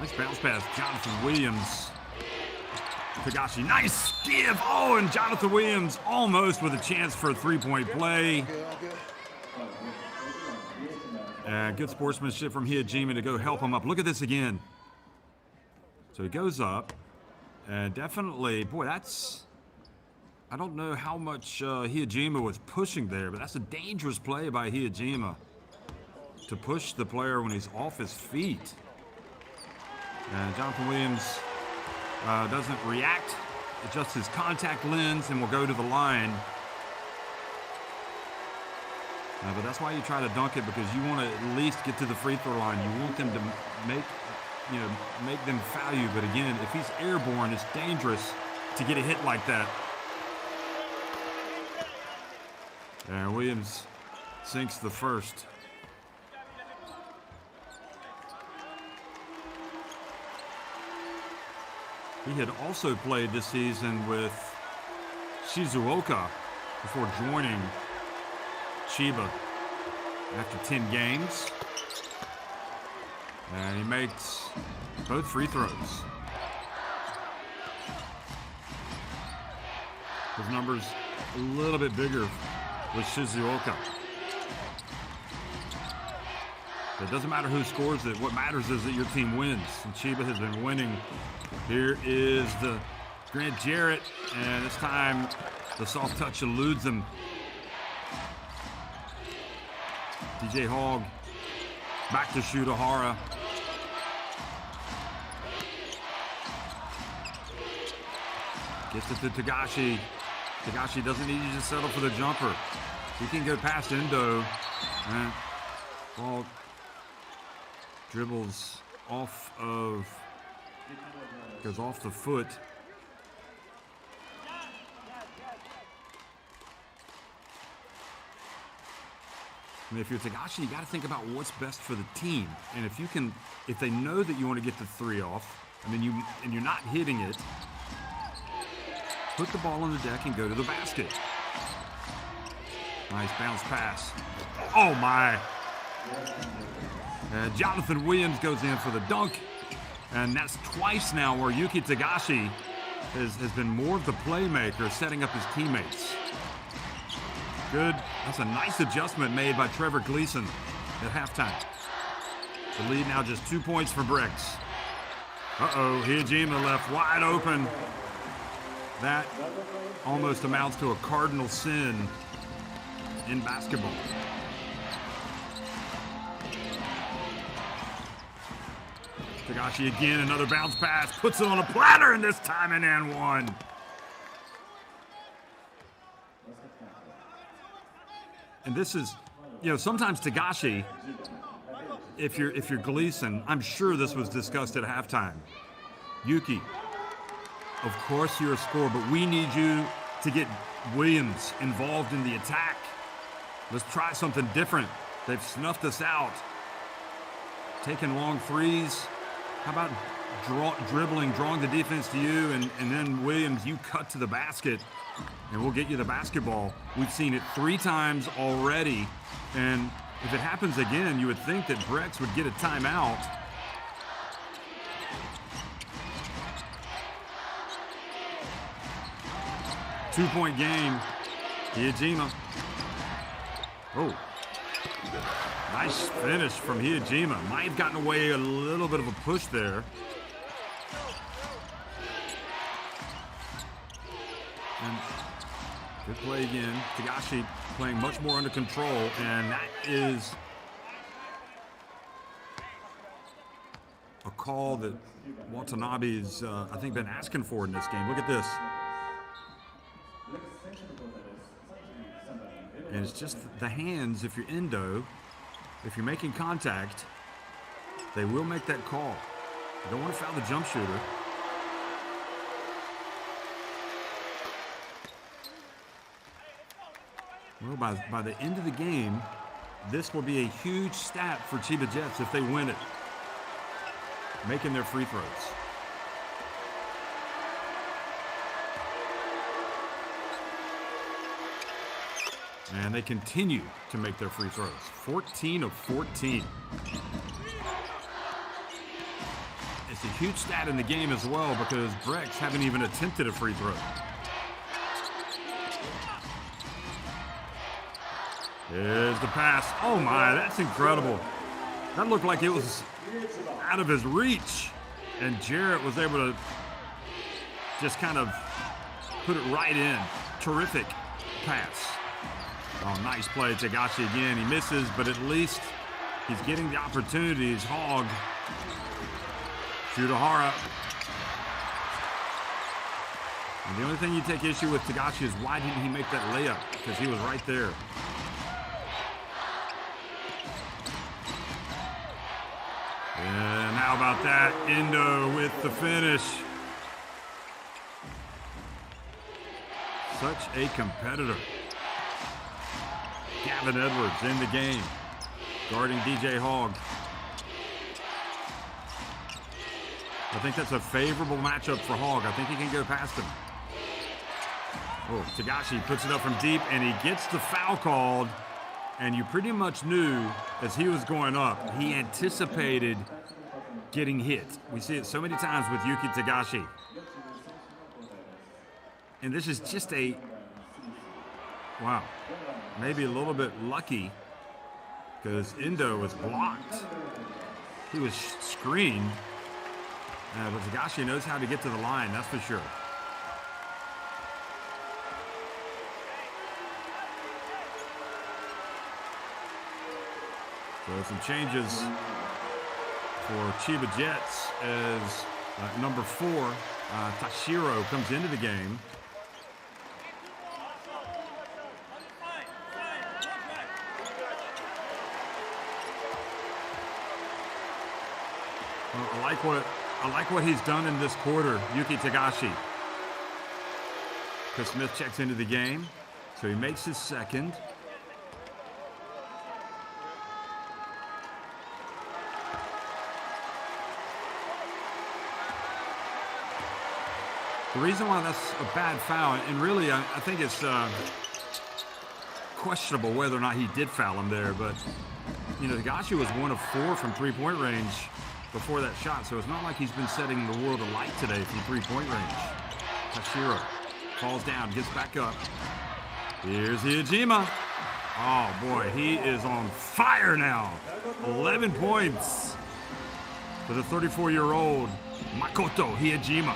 Nice bounce pass, Jonathan Williams. Tagashi, nice give. Oh, and Jonathan Williams almost with a chance for a 3-point play. Good sportsmanship from Hiyajima to go help him up. Look at this again. So he goes up, and definitely, boy, that's, I don't know how much Hiyajima was pushing there, but that's a dangerous play by Hiyajima to push the player when he's off his feet. And Jonathan Williams doesn't react adjust his contact lens and will go to the line. But that's why you try to dunk it, because you want to at least get to the free throw line. You want them to make them foul you. But again, if he's airborne, it's dangerous to get a hit like that. And Williams sinks the first. He had also played this season with Shizuoka before joining CHIBA after 10 games. And he makes both free throws. His number's a little bit bigger with Shizuoka. It doesn't matter who scores it. What matters is that your team wins. And CHIBA has been winning. Here is the Grant Jarrett, and this time the soft touch eludes him. DJ Hogg back to Shudahara. Gets it to Tagashi. Tagashi doesn't need to settle for the jumper. He can go past Endo. And ball dribbles off of, goes off the foot. I mean, if you're Tagashi, you got to think about what's best for the team. And if they know that you want to get the three off, and you're not hitting it, put the ball on the deck and go to the basket. Nice bounce pass. Oh my! And Jonathan Williams goes in for the dunk. And that's twice now where Yuki Tagashi has been more of the playmaker, setting up his teammates. Good. That's a nice adjustment made by Trevor Gleason at halftime. The lead now just 2 points for BREX. Uh-oh, Hijima left wide open. That almost amounts to a cardinal sin in basketball. Tagashi again, another bounce pass, puts it on a platter, and this time an and one. And this is, sometimes Tagashi, if you're Gleason, I'm sure this was discussed at halftime. Yuki, of course you're a scorer, but we need you to get Williams involved in the attack. Let's try something different. They've snuffed us out. Taking long threes. How about dribbling, drawing the defense to you, and then Williams, you cut to the basket, and we'll get you the basketball. We've seen it 3 times already, and if it happens again, you would think that BREX would get a timeout. Two-point game. Hijima. Oh. Nice finish from Hijima. Might have gotten away a little bit of a push there. And good play again. Tagashi playing much more under control, and that is a call that Watanabe's, I think, been asking for in this game. Look at this. And it's just the hands, if you're Endo, if you're making contact, they will make that call. You don't want to foul the jump shooter. Well, by the end of the game, this will be a huge stat for CHIBA Jets if they win it. Making their free throws. And they continue to make their free throws. 14 of 14. It's a huge stat in the game as well because BREX haven't even attempted a free throw. Here's the pass. Oh my, that's incredible. That looked like it was out of his reach. And Jarrett was able to just kind of put it right in. Terrific pass. Oh, nice play. Tagashi again. He misses, but at least he's getting the opportunities. Hogg. Shudahara. And the only thing you take issue with Tagashi is why didn't he make that layup? Because he was right there. And how about that? Endo with the finish. Such a competitor. Gavin Edwards in the game, guarding DJ Hogg. I think that's a favorable matchup for Hogg. I think he can go past him. Oh, Tagashi puts it up from deep, and he gets the foul called. And you pretty much knew as he was going up, he anticipated getting hit. We see it so many times with Yuki Tagashi. And this is just a, wow, maybe a little bit lucky because Endo was blocked. He was screened. But Tagashi knows how to get to the line, that's for sure. So some changes for Chiba Jets as number 4, Tashiro, comes into the game. Well, I like what he's done in this quarter, Yuki Tagashi. Chris Smith checks into the game, so he makes his second. The reason why that's a bad foul, and really I think it's questionable whether or not he did foul him there, but you know, Tagashi was 1 of 4 from three-point range before that shot, so it's not like he's been setting the world alight today from three-point range. Tashiro falls down, gets back up. Here's Hijima. Oh boy, he is on fire now. 11 points for the 34-year-old Makoto Hijima.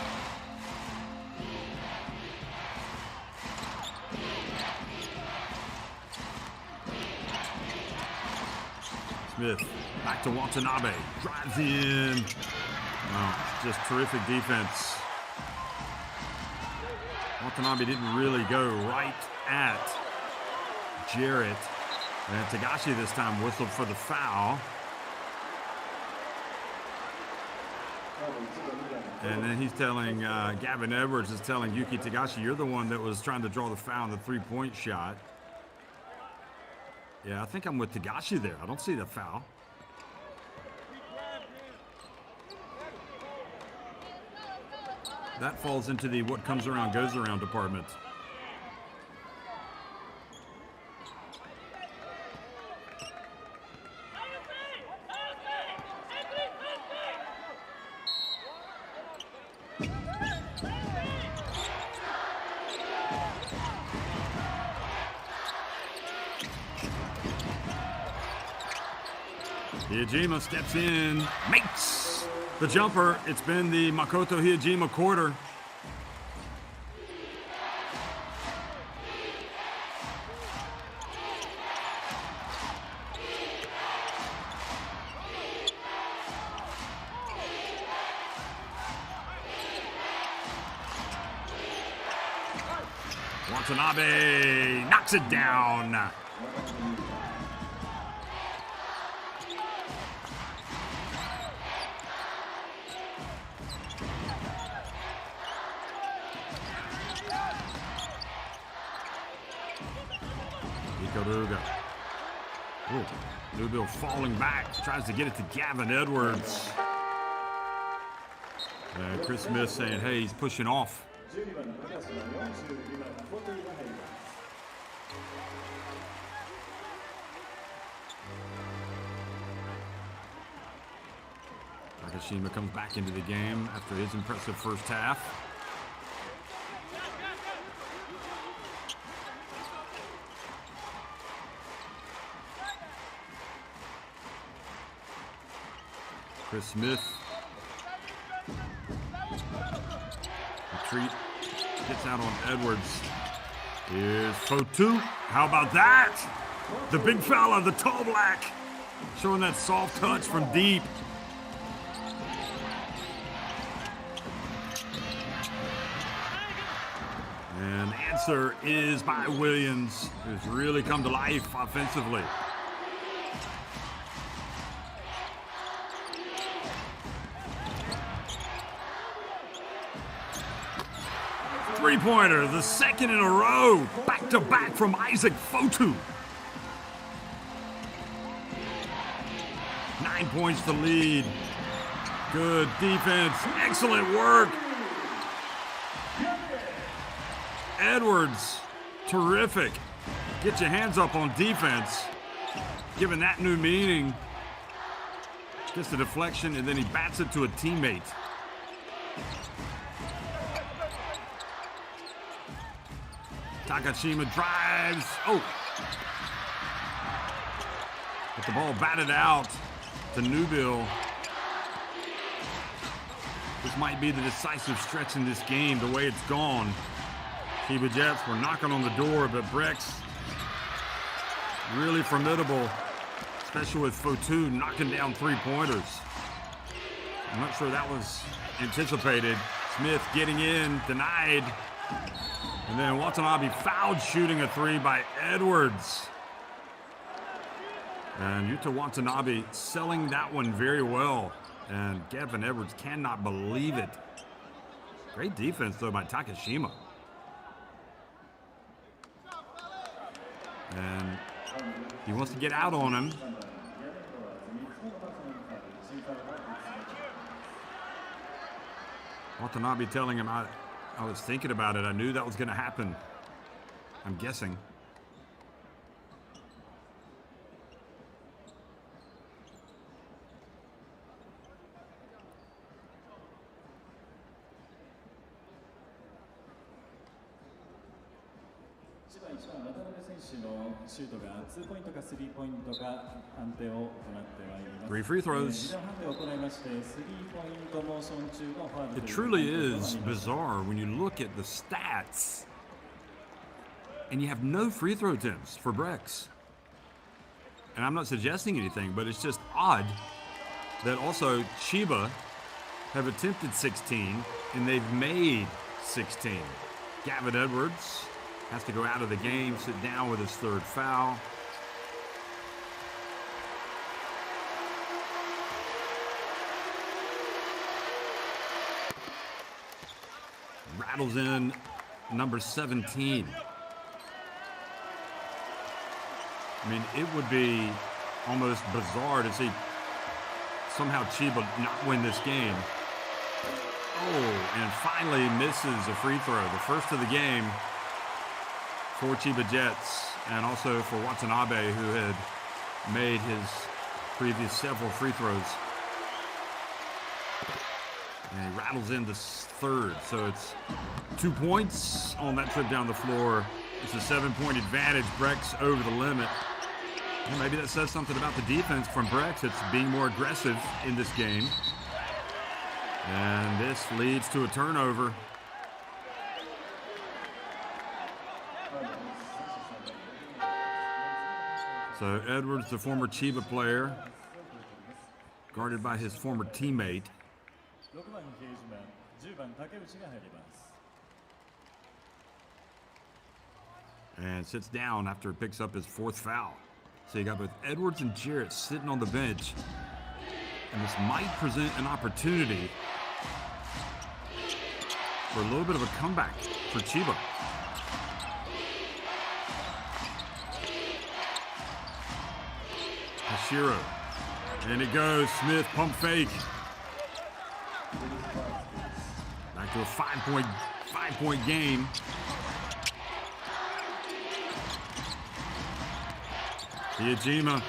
Smith back to Watanabe, drives in. Wow, just terrific defense. Watanabe didn't really go right at Jarrett. And Tagashi this time whistled for the foul. And then he's telling, Gavin Edwards is telling Yuki Tagashi, you're the one that was trying to draw the foul on the three-point shot. Yeah, I think I'm with Tagashi there. I don't see the foul. That falls into the what comes around goes around department. Hijima steps in, makes the jumper. It's been the Makoto Hijima quarter. Watanabe knocks it down. Newbill falling back, tries to get it to Gavin Edwards. Chris Smith saying, hey, he's pushing off. Nakashima comes back into the game after his impressive first half. Chris Smith. Retreat. Gets out on Edwards. Here's Fotu. How about that? The big fella, the tall black. Showing that soft touch from deep. And the answer is by Williams, who's really come to life offensively. Three-pointer, the second in a row, back-to-back from Isaac Fotu. 9 points to lead. Good defense, excellent work. Edwards, terrific. Get your hands up on defense. Giving that new meaning. Just a deflection, and then he bats it to a teammate. Takashima drives. Oh. But the ball batted out to Newbill. This might be the decisive stretch in this game, the way it's gone. CHIBA Jets were knocking on the door, but BREX really formidable, especially with Fotu knocking down three-pointers. I'm not sure that was anticipated. Smith getting in, denied. And then Watanabe fouled shooting a three by Edwards. And Yuta Watanabe selling that one very well. And Gavin Edwards cannot believe it. Great defense, though, by Takashima. And he wants to get out on him. Watanabe telling him, I was thinking about it. I knew that was going to happen. I'm guessing. Three free throws. It truly is bizarre when you look at the stats and you have no free throw attempts for BREX. And I'm not suggesting anything, but it's just odd that also CHIBA have attempted 16 and they've made 16. Gavin Edwards has to go out of the game, sit down with his third foul. Rattles in number 17. I mean, it would be almost bizarre to see somehow CHIBA not win this game. Oh, and finally misses a free throw, the first of the game for CHIBA Jets, and also for Watanabe, who had made his previous several free throws. And he rattles in the third, so it's 2 points on that trip down the floor. It's a 7-point advantage. BREX over the limit. And maybe that says something about the defense from BREX. It's being more aggressive in this game. And this leads to a turnover. So Edwards, the former CHIBA player, guarded by his former teammate. And sits down after he picks up his fourth foul. So you got both Edwards and Jarrett sitting on the bench. And this might present an opportunity for a little bit of a comeback for CHIBA. Hashiro. And it goes. Smith, pump fake. Back to a five-point game. Iajima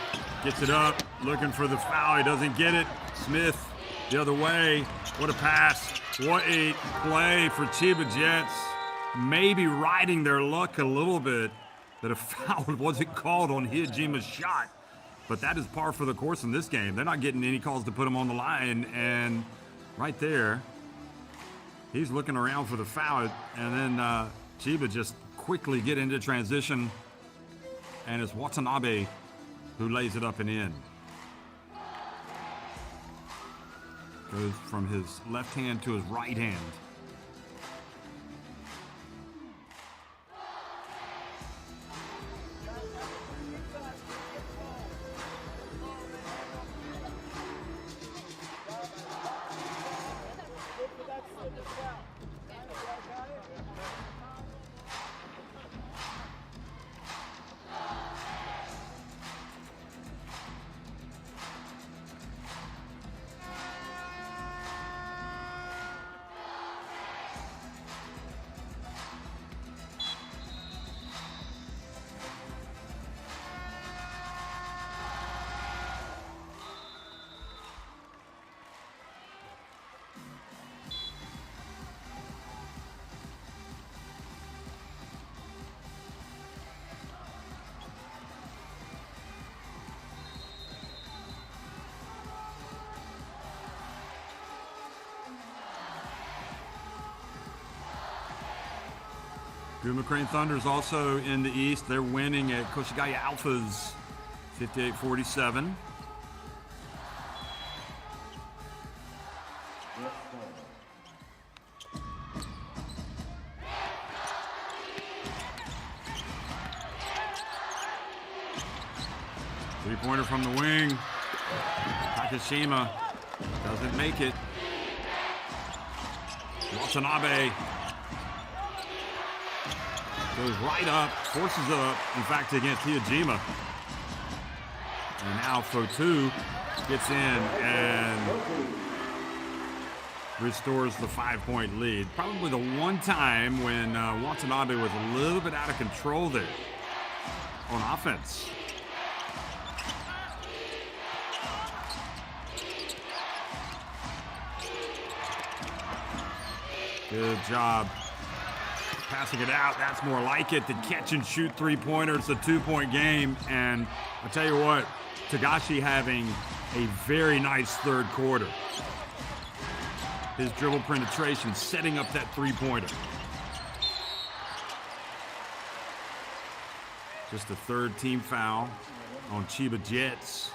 gets it up, looking for the foul. He doesn't get it. Smith the other way. What a pass. What a play for CHIBA Jets. Maybe riding their luck a little bit that a foul wasn't called on Hiajima's shot. But that is par for the course in this game. They're not getting any calls to put him on the line. And right there, he's looking around for the foul. And then CHIBA just quickly get into transition. And it's Watanabe who lays it up and in. Goes from his left hand to his right hand. Guma Crane Thunder is also in the East. They're winning at Koshigaya Alphas 58-47. Three-pointer from the wing. Takashima doesn't make it. Watanabe goes right up, forces it up, in fact, against Hiyajima. And now Fotu gets in and restores the 5-point lead. Probably the one time when Watanabe was a little bit out of control there on offense. Good job passing it out. That's more like it. The catch and shoot three-pointer. It's a 2-point game. And I'll tell you what, Tagashi having a very nice third quarter. His dribble penetration setting up that three-pointer. Just a third team foul on Chiba Jets.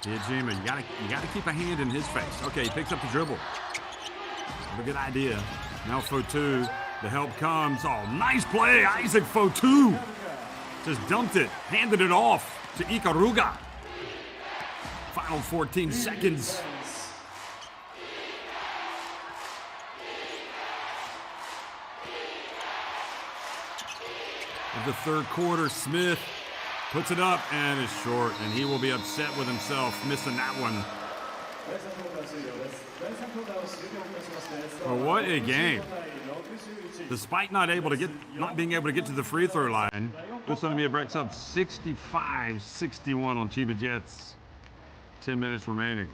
Hiyajima, you gotta keep a hand in his face. Okay, he picks up the dribble. Have a good idea. Now Fotu, the help comes. Oh, nice play, Isaac Fotu. Just dumped it, handed it off to Ikaruga. Final 14 seconds. Of the third quarter, Smith puts it up and is short, and he will be upset with himself missing that one. Well, what a game. Despite not being able to get to the free throw line, UTSUNOMIYA breaks up 65-61 on Chiba Jets. 10 minutes remaining.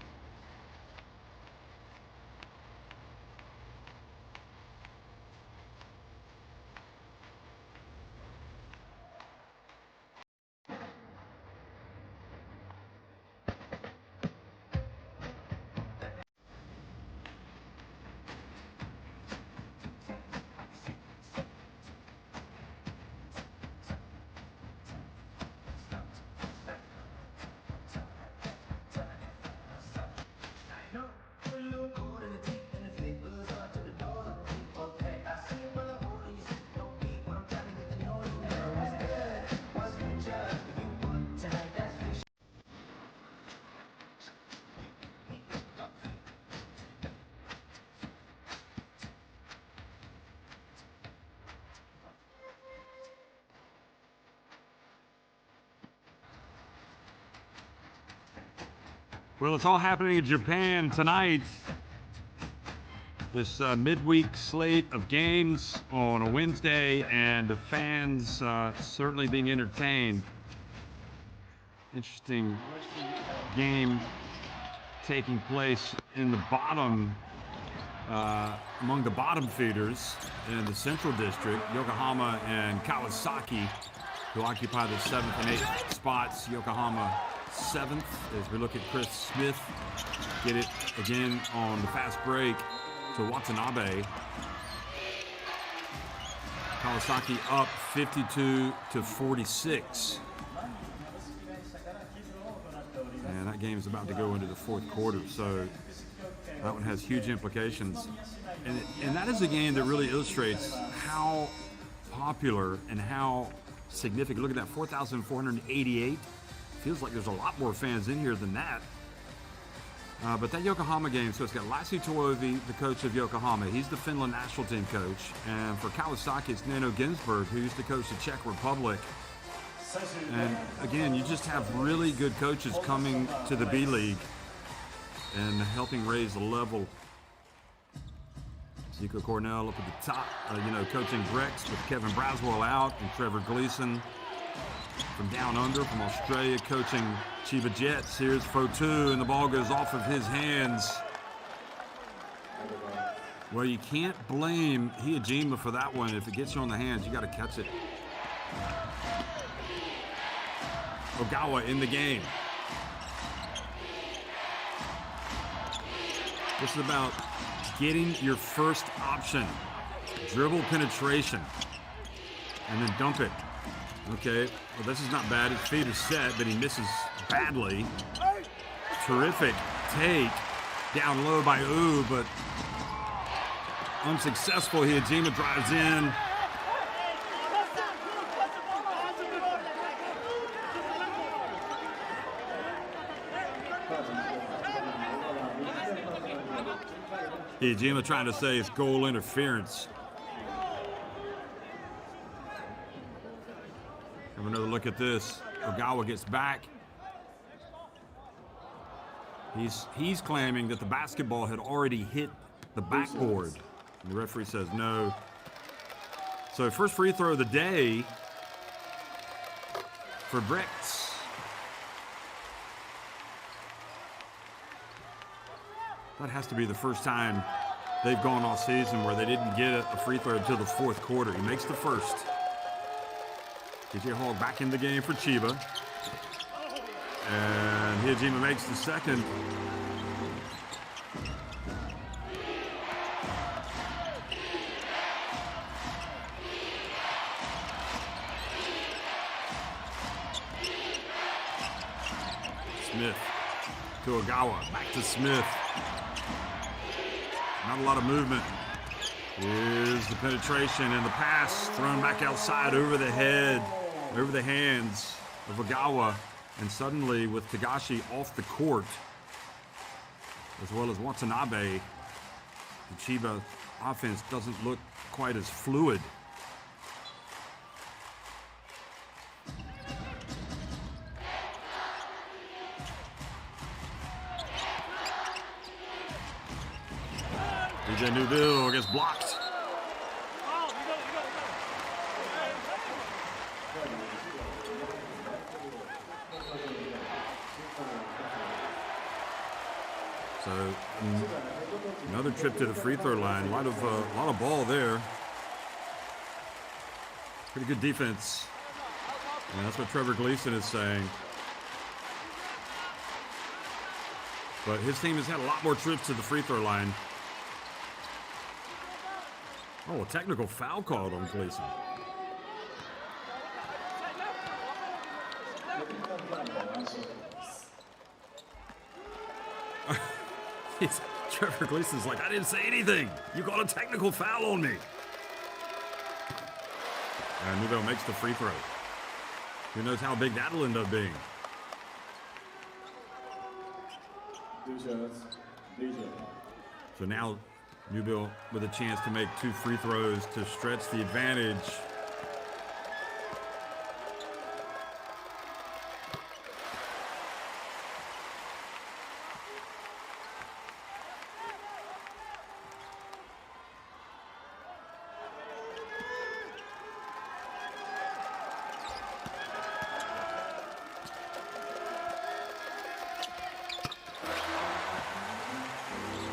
Well, it's all happening in Japan tonight. This midweek slate of games on a Wednesday, and the fans certainly being entertained. Interesting game taking place in the bottom, among the bottom feeders in the Central District, Yokohama and Kawasaki, who occupy the 7th and 8th spots. Yokohama 7th, as we look at Chris Smith get it again on the fast break to Watanabe. Kawasaki up 52-46. And game's about to go into the fourth quarter, so that one has huge implications. And that is a game that really illustrates how popular and how significant. Look at that, 4,488. Feels like there's a lot more fans in here than that. But that Yokohama game, so it's got Lassi Tuovi, the coach of Yokohama. He's the Finland national team coach. And for Kawasaki, it's Nano Ginsberg, who used to coach the Czech Republic. And again, you just have really good coaches coming to the B-League and helping raise the level. Zico Cornell up at the top, coaching BREX with Kevin Braswell out, and Trevor Gleason from down under, from Australia, coaching CHIBA Jets. Here's Fotu, and the ball goes off of his hands. Well, you can't blame Hijima for that one. If it gets you on the hands, you got to catch it. Ogawa in the game. This is about getting your first option. Dribble penetration. And then dump it. Okay, well, this is not bad. His feet are set, but he misses badly. Terrific take. Down low by U, but unsuccessful. Hijima drives in. Hijima trying to say it's goal interference. Have another look at this. Ogawa gets back. He's claiming that the basketball had already hit the backboard. And the referee says no. So first free throw of the day for BREX. That has to be the first time they've gone all season where they didn't get a free throw until the fourth quarter. He makes the first. DJ Hall back in the game for CHIBA. And Hijima makes the second. Smith to Ogawa, back to Smith. Not a lot of movement. Here's the penetration and the pass thrown back outside over the head, over the hands of Ogawa. And suddenly with Tagashi off the court, as well as Watanabe, the CHIBA offense doesn't look quite as fluid. DJ Newville gets blocked. So another trip to the free throw line. A lot of ball there. Pretty good defense. And that's what Trevor Gleason is saying. But his team has had a lot more trips to the free throw line. Oh, a technical foul called on Gleason. Trevor Gleason's like, I didn't say anything. You got a technical foul on me. And Newville makes the free throw. Who knows how big that'll end up being. So now Newville with a chance to make 2 free throws to stretch the advantage.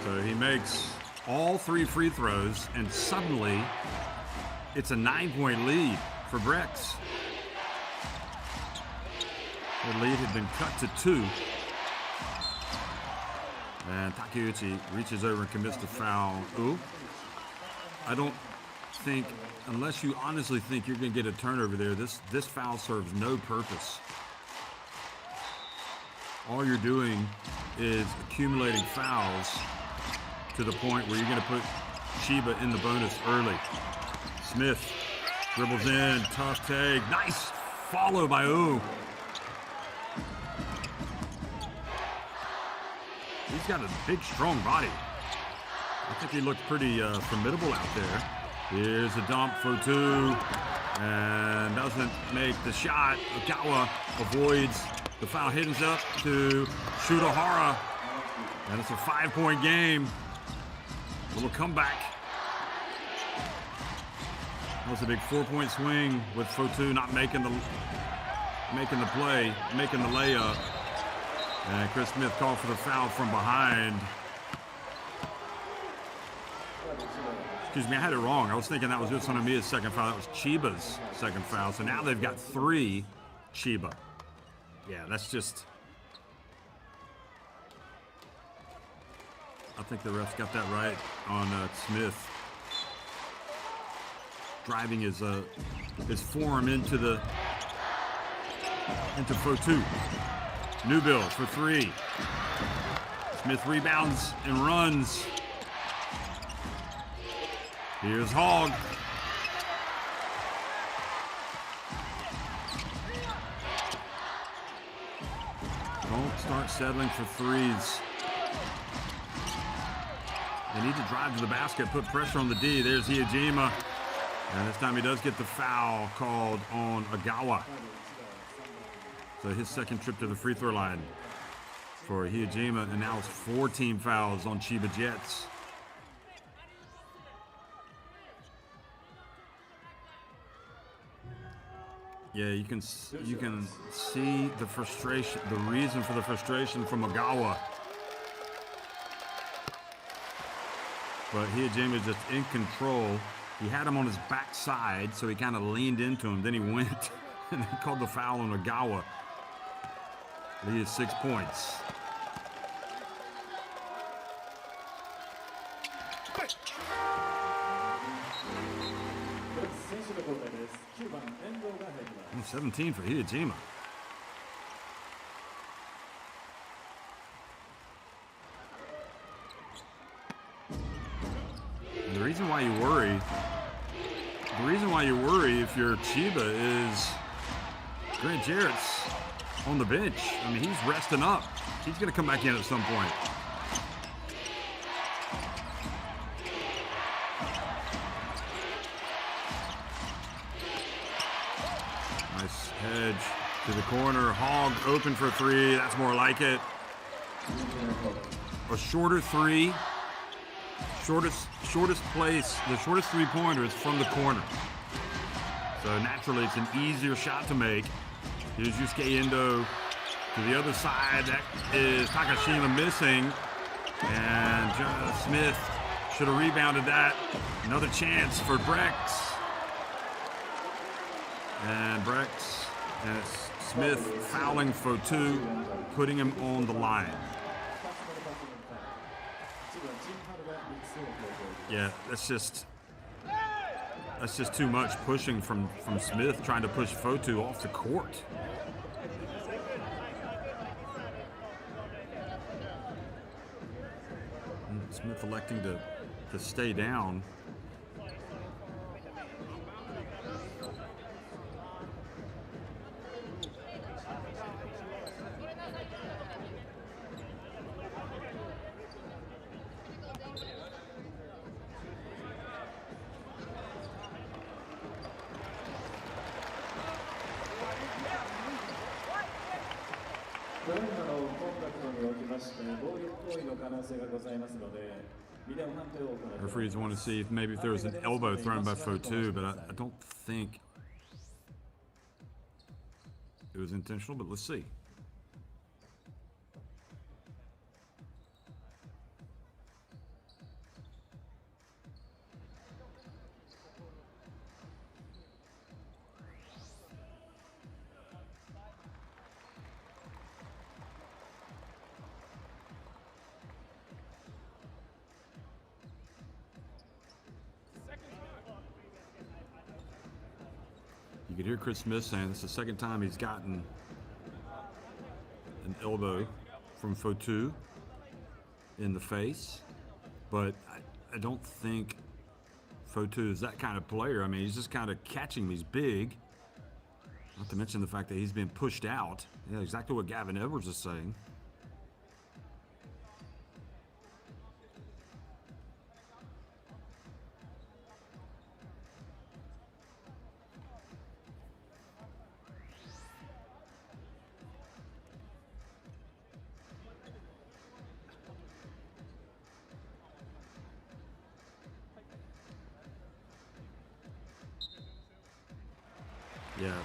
So he makes all 3 free throws, and suddenly it's a 9-point lead for BREX. The lead had been cut to 2. And Takeuchi reaches over and commits the foul. Ooh. I don't think, unless you honestly think you're going to get a turnover there, this foul serves no purpose. all you're doing is accumulating fouls to the point where you're going to put Chiba in the bonus early. Smith dribbles in, tough take, nice follow by O. He's got a big, strong body. I think he looked pretty formidable out there. Here's a dump for 2, and doesn't make the shot. Ogawa avoids the foul, hits up to Shudahara, and it's a 5-point game. Little comeback. That was a big 4-point swing with Fotu not making the play, making the layup. And Chris Smith called for the foul from behind. Excuse me, I had it wrong. I was thinking that was UTSUNOMIYA's second foul. That was Chiba's second foul. So now they've got 3 Chiba. Yeah, that's just... I think the refs got that right on Smith. Driving his forearm into Fotu. Newbill for 3. Smith rebounds and runs. Here's Hogg. Don't start settling for threes. They need to drive to the basket, put pressure on the D. There's Iijima. And this time he does get the foul called on Ogawa. So his second trip to the free throw line for Iijima, and now it's 4 team fouls on Chiba Jets. Yeah, you can see the frustration, the reason for the frustration from Ogawa. But Iijima is just in control. He had him on his backside, so he kind of leaned into him. Then he went and they called the foul on Ogawa. He has 6 points. And 17 for Iijima. And the reason why you worry if you're Chiba is Grant Jarrett's on the bench. I mean, he's resting up. He's going to come back in at some point. Nice hedge to the corner. Hogg open for 3. That's more like it. A shorter 3. Shortest place, the shortest 3-pointer is from the corner. So naturally, it's an easier shot to make. Here's Yusuke Endo to the other side. That is Takashima missing. And Smith should have rebounded that. Another chance for BREX. And BREX, and it's Smith fouling Fotu, putting him on the line. Yeah, that's just too much pushing from Smith, trying to push Fotu off the court. And Smith electing to stay down. Referees want to see if maybe if there was an elbow thrown by Fotu, but I don't think it was intentional, but let's see. You could hear Chris Smith saying this is the second time he's gotten An elbow from Fotu in the face, but I don't think Fotu is that kind of player. I mean, he's just kind of catching these big. Not to mention the fact that he's been pushed out. Yeah, exactly what Gavin Edwards is saying. Yeah.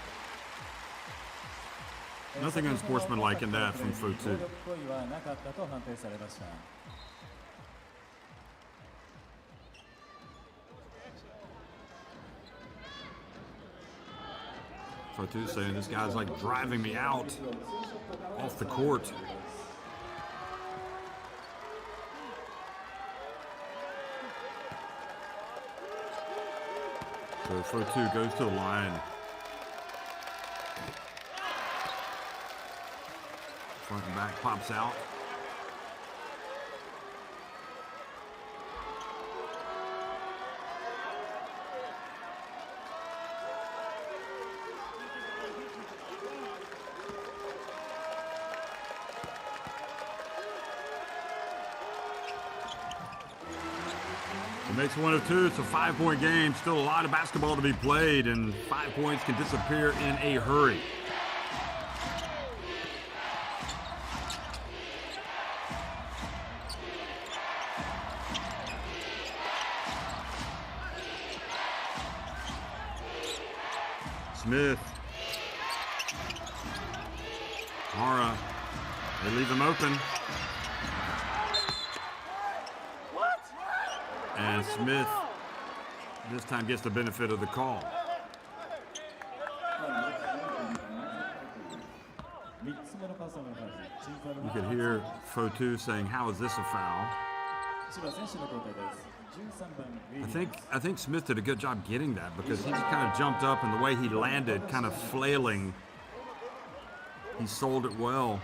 Nothing unsportsmanlike in that from Fotu. Fotu saying this guy's like driving me out off the court. So Fotu goes to the line. Front and back pops out. It makes one of two. It's a 5-point game. Still a lot of basketball to be played, and 5 points can disappear in a hurry. Smith. Mara. They leave him open. And Smith this time gets the benefit of the call. You could hear Fotu saying, "How is this a foul?" I think Smith did a good job getting that because he just kind of jumped up and the way he landed, kind of flailing, he sold it well.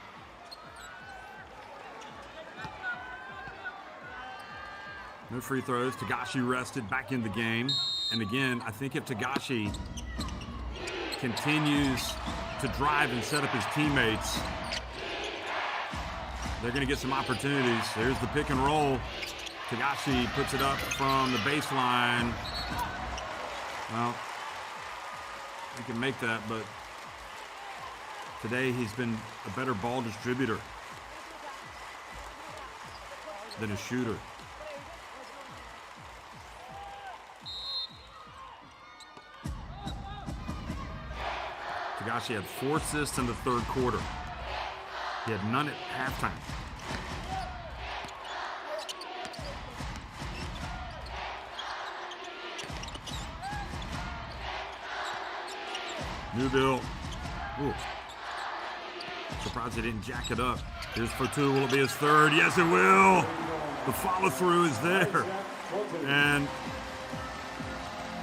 No free throws. Tagashi rested back in the game. And again, I think if Tagashi continues to drive and set up his teammates, they're going to get some opportunities. There's the pick and roll. Tagashi puts it up from the baseline. Well, he can make that, but today he's been a better ball distributor than a shooter. Tagashi had 4 assists in the third quarter. He had none at halftime. Newbill. Ooh. Surprised he didn't jack it up. Here's Fotu. Will it be his third? Yes, it will. The follow through is there. And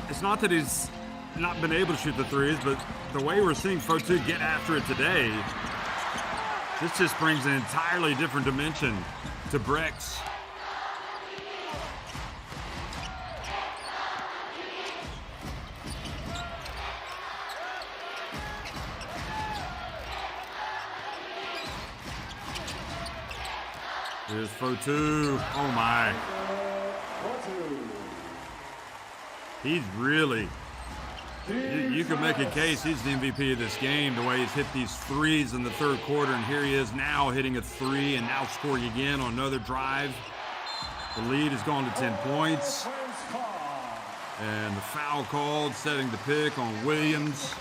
it's not that he's not been able to shoot the threes, but the way we're seeing Fotu get after it today, this just brings an entirely different dimension to BREX. Here's Fotu. Oh my. He's really, you could make a case he's the MVP of this game, the way he's hit these threes in the third quarter, and here he is now hitting a three and now scoring again on another drive. The lead has gone to 10 points. And the foul called, setting the pick on Williams.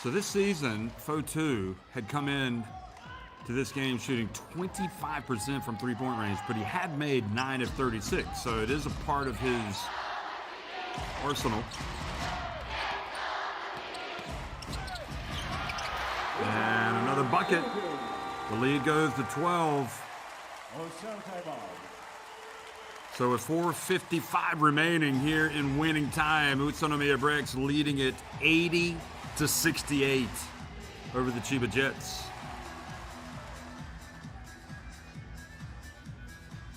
So this season, Fotu had come in to this game shooting 25% from three-point range, but he had made 9 of 36, so it is a part of his arsenal. And another bucket. The lead goes to 12. So with 4:55 remaining here in winning time, UTSUNOMIYA BREX leading it 80-68 over the CHIBA Jets.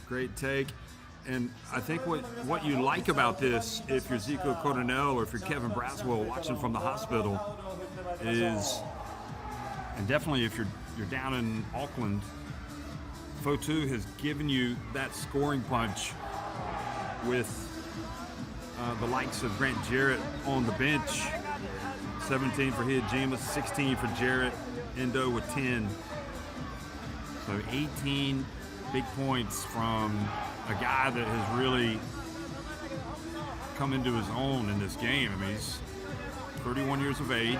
Great take. And I think what you like about this, if you're Zico Coronel or if you're Kevin Braswell watching from the hospital, is, and definitely if you're down in Auckland, Fotu has given you that scoring punch with the likes of Grant Jarrett on the bench. 17 for Hijima, 16 for Jarrett, Endo with 10. So 18 big points from a guy that has really come into his own in this game. I mean, he's 31 years of age.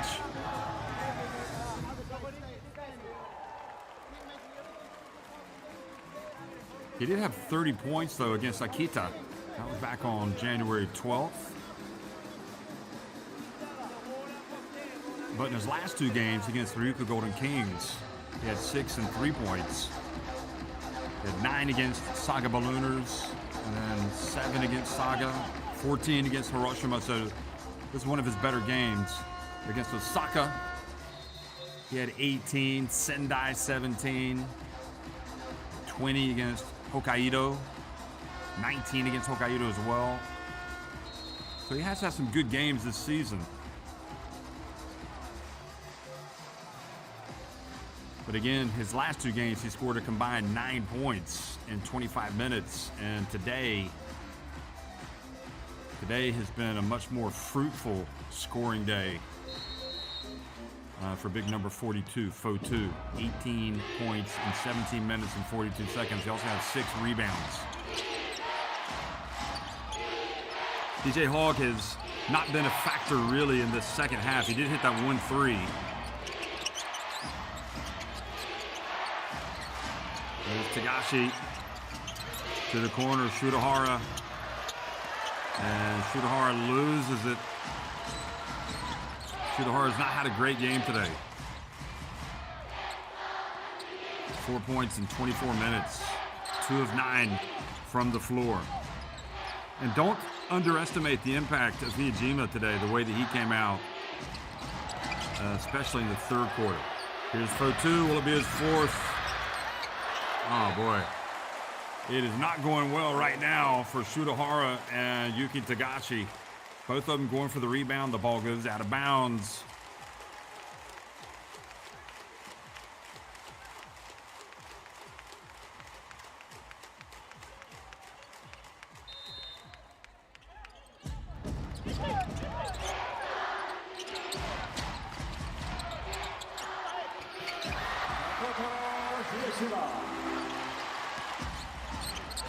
He did have 30 points, though, against Akita. That was back on January 12th. But in his last two games against Ryuka Golden Kings, he had 6 and 3 points. He had 9 against Saga Ballooners, and then 7 against Saga, 14 against Hiroshima. So this is one of his better games. Against Osaka, he had 18, Sendai 17, 20 against Hokkaido, 19 against Hokkaido as well. So he has had some good games this season. But again, his last two games, he scored a combined 9 points in 25 minutes. And today has been a much more fruitful scoring day for big number 42, Fotu. 18 points in 17 minutes and 42 seconds. He also has 6 rebounds. DJ Hogg has not been a factor really in this second half. He did hit that 1-3. There's Tagashi to the corner, Shutahara. And Shutahara loses it. Shutahara's not had a great game today. 4 points in 24 minutes. 2 of 9 from the floor. And don't underestimate the impact of Hijima today, the way that he came out, especially in the third quarter. Here's Fotu, will it be his 4th? Oh boy. It is not going well right now for Shutahara and Yuki Tagashi. Both of them going for the rebound. The ball goes out of bounds.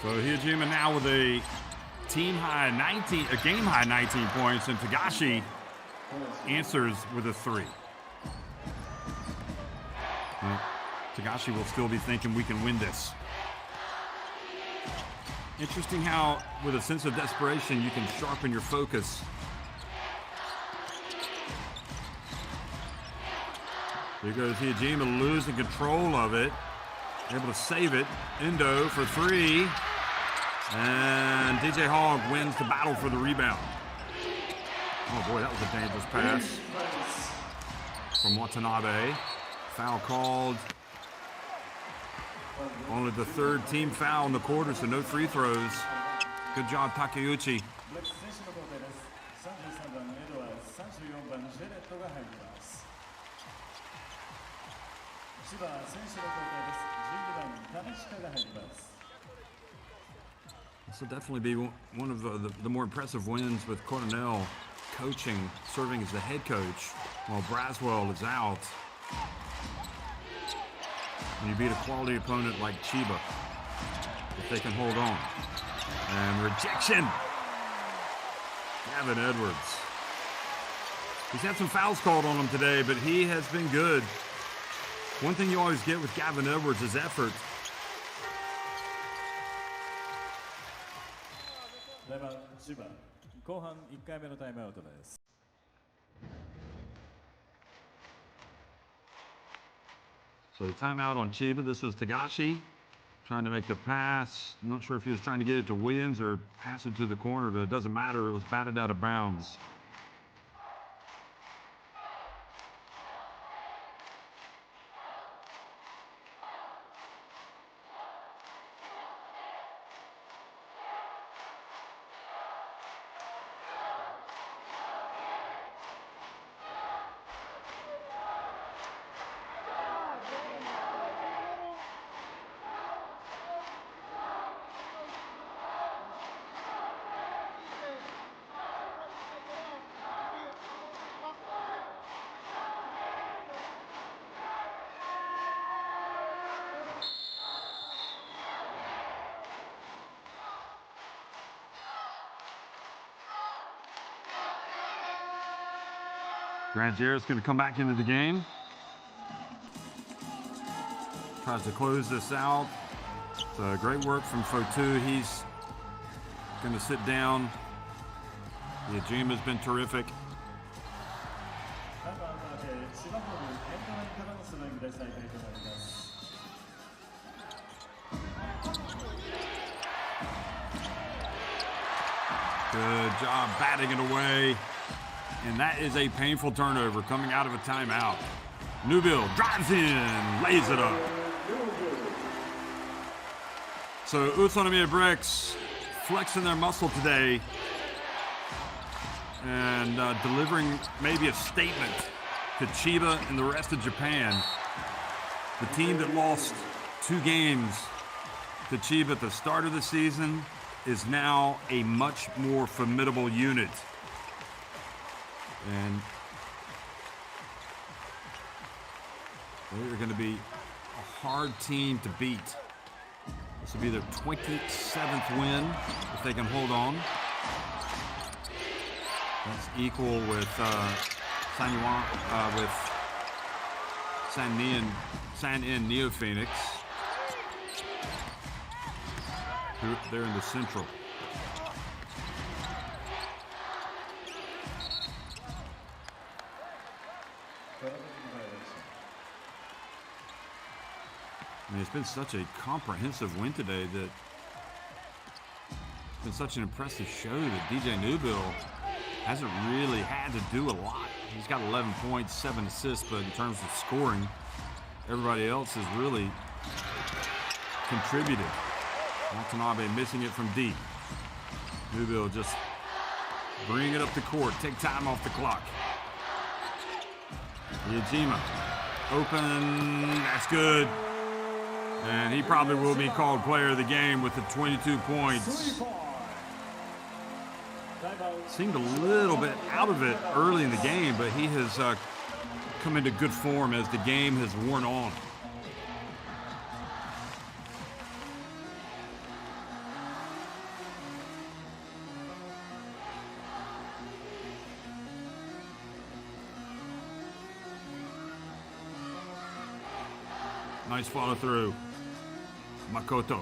So Hijima now with a team-high 19, a game-high 19 points, and Tagashi answers with a 3. Well, Tagashi will still be thinking we can win this. Interesting how, with a sense of desperation, you can sharpen your focus. Here goes Hijima losing control of it. Able to save it. Endo for 3. And DJ Hogg wins the battle for the rebound. Oh boy, that was a dangerous pass from Watanabe. Foul called. Only the 3rd team foul in the quarter, so no free throws. Good job, Takeuchi. This will definitely be one of the more impressive wins with Coronel coaching, serving as the head coach, while Braswell is out. And you beat a quality opponent like CHIBA, if they can hold on. And rejection! Gavin Edwards. He's had some fouls called on him today, but he has been good. One thing you always get with Gavin Edwards is effort. レバン千葉後半1回目のタイムアウトです。So the timeout on Chiba. This was Tagashi trying to make the pass. I'm not sure if he was trying to get it to Williams or pass it to the corner, but it doesn't matter. It was batted out of bounds. Grandiera's going to come back into the game. Tries to close this out. So great work from Fotu. He's going to sit down. Yajima's been terrific. Good job batting it away. And that is a painful turnover coming out of a timeout. Nubil drives in, lays it up. So UTSUNOMIYA BREX flexing their muscle today and delivering maybe a statement to Chiba and the rest of Japan. The team that lost 2 games to Chiba at the start of the season is now a much more formidable unit. And they're going to be a hard team to beat. This will be their 27th win if they can hold on. That's equal with with San-In Neo Phoenix. They're in the Central. I mean, it's been such a comprehensive win today that it's been such an impressive show that DJ Nubil hasn't really had to do a lot. He's got 11 points, 7 assists, but in terms of scoring, everybody else has really contributed. Watanabe missing it from deep. Nubil just bring it up the court, take time off the clock. Yajima, open, that's good. And he probably will be called player of the game with the 22 points. Seemed a little bit out of it early in the game, but he has come into good form as the game has worn on. Nice follow through. Makoto.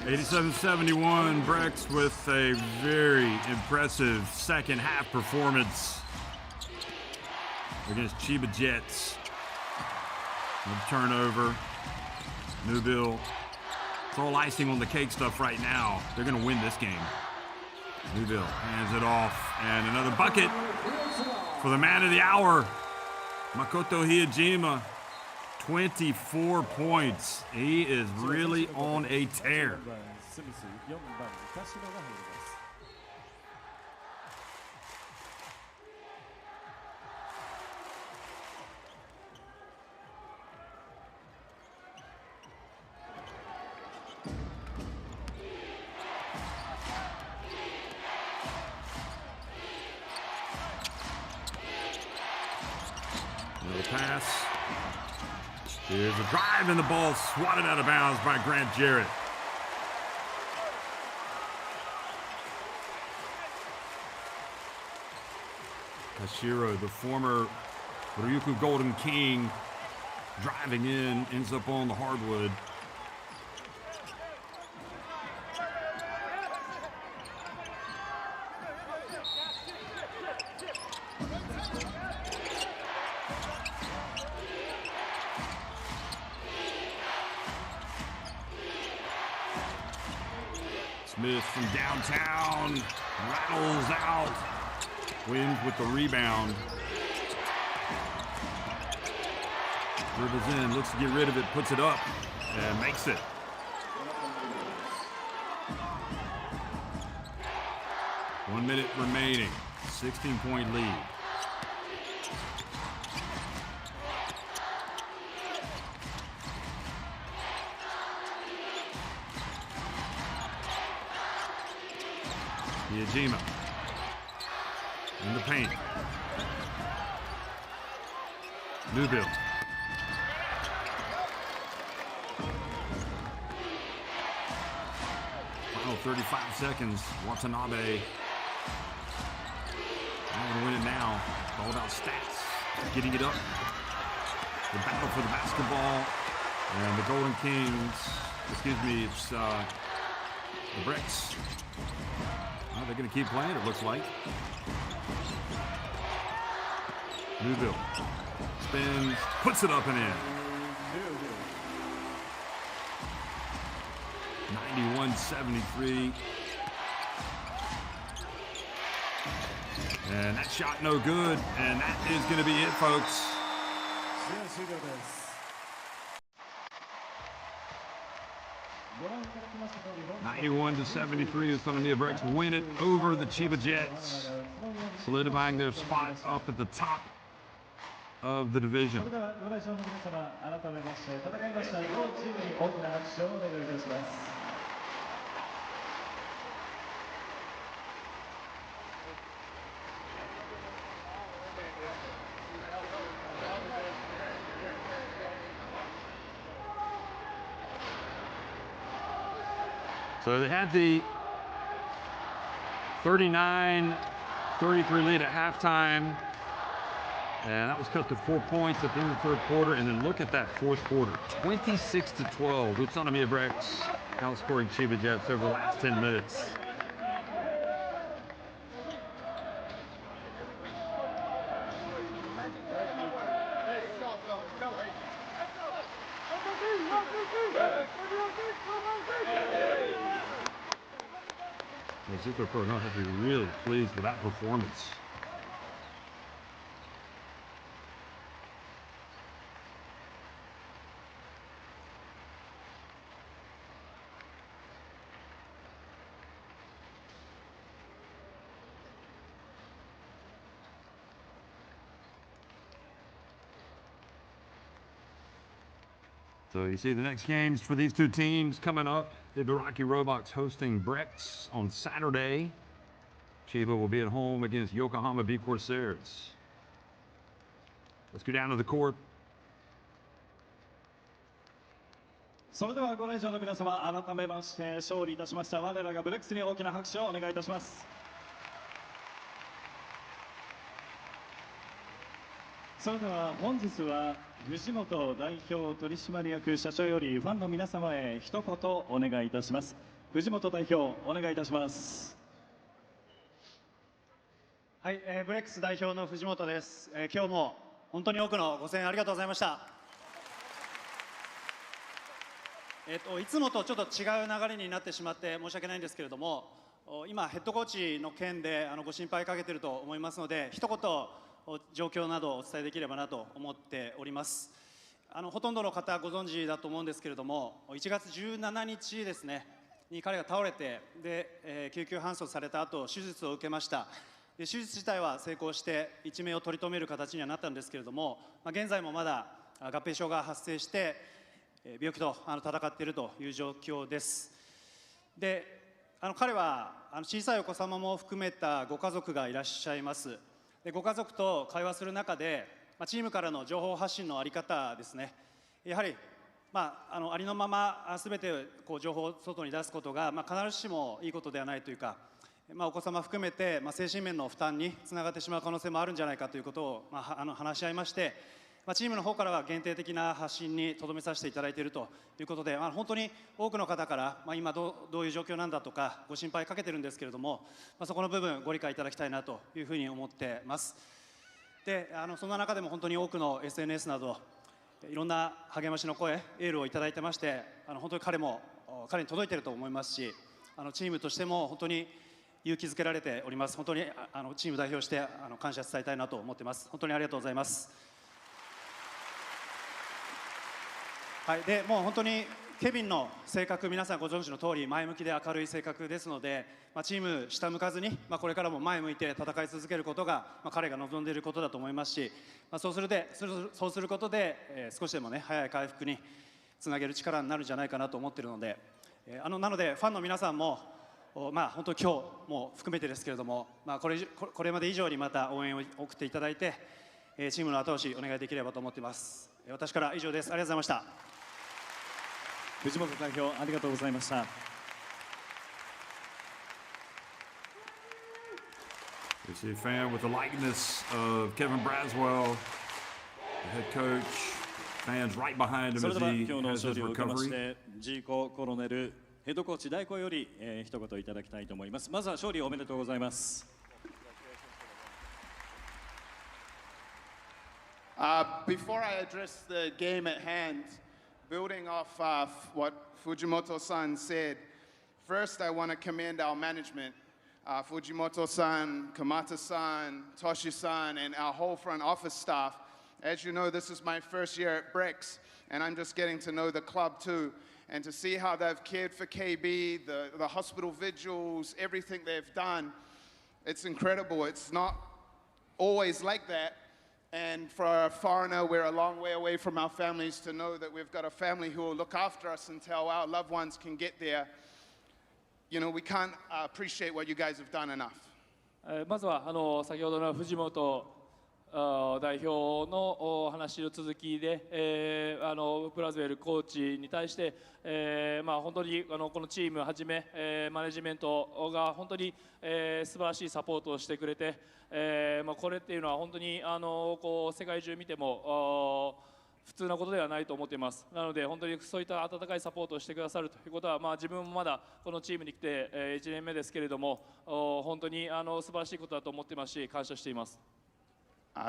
$87-71, Brex with a very impressive second half performance against Chiba Jets. No turnover. Nubil. It's all icing on the cake stuff right now. They're going to win this game. Nubil hands it off, and another bucket For the man of the hour, Makoto Hiyajima, 24 points. He is really on a tear. スミス、4番田代が入ります。Little pass. Here's a drive, and the ball swatted out of bounds by Grant Jarrett. Kashiro, the former Ryukyu Golden King, driving in, ends up on the hardwood. Smith from downtown rattles out. Wins with the rebound. Dribbles in, looks to get rid of it, puts it up, and makes it. One minute remaining. 16-point lead. Hiyajima in the paint. Newbill. Final 35 seconds. Watanabe. I'm going to win it now. It's all about stats. Getting it up. The battle for the basketball. And the Golden Kings. Excuse me, it's the BREX. Well, they're going to keep playing, it looks like. Newbill spins, puts it up and in. 91-73. And that shot no good. And that is going to be it, folks. 91-73, UTSUNOMIYA BREX win it over the CHIBA Jets, solidifying their spot up at the top of the division. それではご来場の皆様、改めまして戦いました両チームに大きな拍手をお願いいたします。So they had the 39-33 lead at halftime, and that was cut to 4 points at the end of the third quarter. And then look at that fourth quarter, 26-12. UTSUNOMIYA BREX outscoring CHIBA Jets over the last 10 minutes. Super Pro not have to be really pleased with that performance. So you see the next games for these two teams coming up. Ibaraki Robots hosting BREX on Saturday. CHIBA will be at home against Yokohama B Corsairs. Let's go down to the court. それではご来場の皆様、改めまして勝利いたしました我らがブレックスに大きな拍手をお願いいたします。それでは本日は藤本代表取締役社長よりファンの皆様へ一言お願いいたします。藤本代表、お願いいたします。はい、ブレックス代表の藤本です。今日も本当に多くのご声援ありがとうございました。いつもとちょっと違う流れになってしまって申し訳ないんですけれども、今ヘッドコーチの件でご心配かけていると思いますので、一言状況などをお伝えできればなと思っております。ほとんどの方ご存知だと思うんですけれども、1月17日ですねに彼が倒れて、で、救急搬送された後手術を受けました。で、手術自体は成功して一命を取り留める形にはなったんですけれども、現在もまだ合併症が発生して病気と戦っているという状況です。で、彼は小さいお子様も含めたご家族がいらっしゃいます。で、ご家族と会話する中でチームからの情報発信の在り方ですね、やはり、ありのまま全て情報を外に出すことが、必ずしもいいことではないというか、お子様含めて、精神面の負担につながってしまう可能性もあるんじゃないかということを、話し合いまして、チームの方からは限定的な発信にとどめさせていただいているということで、本当に多くの方から、今どういう状況なんだとかご心配かけてるんですけれども、そこの部分ご理解いただきたいなというふうに思ってます。で、そんな中でも本当に多くの SNS などいろんな励ましの声、エールをいただいてまして、本当に彼に届いていると思いますし、チームとしても本当に勇気づけられております。本当にチーム代表して感謝伝えたいなと思ってます。本当にありがとうございます。はい、でもう本当にケビンの性格、皆さんご存知の通り前向きで明るい性格ですので、チーム下向かずに、これからも前向いて戦い続けることが、彼が望んでいることだと思いますし、そうすることで、少しでもね早い回復につなげる力になるんじゃないかなと思っているので、なのでファンの皆さんも、本当に今日も含めてですけれども、これまで以上にまた応援を送っていただいて、チームの後押しお願いできればと思っています。私から以上です。ありがとうございました。藤本代表、ありがとうございました。You see a fan with the likeness of Kevin Braswell, the head coach. Fans right behind him それ as では he 今日の has 勝 his 利を受けまし recovery. て、ジーココロネルヘッドコーチ代行より、一言いただきたいと思います。まずは勝利おめでとうございます。Before I address the game at hand, building off what Fujimoto-san said, first I want to commend our management, Fujimoto-san, Kamata-san, Toshi-san, and our whole front office staff. As you know, this is my first year at BREX, and I'm just getting to know the club too. And to see how they've cared for KB, the hospital vigils, everything they've done, it's incredible. It's not always like that. And for a foreigner, we're a long way away from our families, to know that we've got a family who will look after us until our loved ones can get there. You know, we can't appreciate what you guys have done enough. まずは先ほどの藤本代表の話の続きで、プラズウェルコーチに対して、本当にこのチームをはじめ、マネジメントが本当に、素晴らしいサポートをしてくれて、これっていうのは本当に世界中見ても普通なことではないと思っています。なので本当にそういった温かいサポートをしてくださるということは、自分もまだこのチームに来て1年目ですけれども、本当に素晴らしいことだと思っていますし、感謝しています。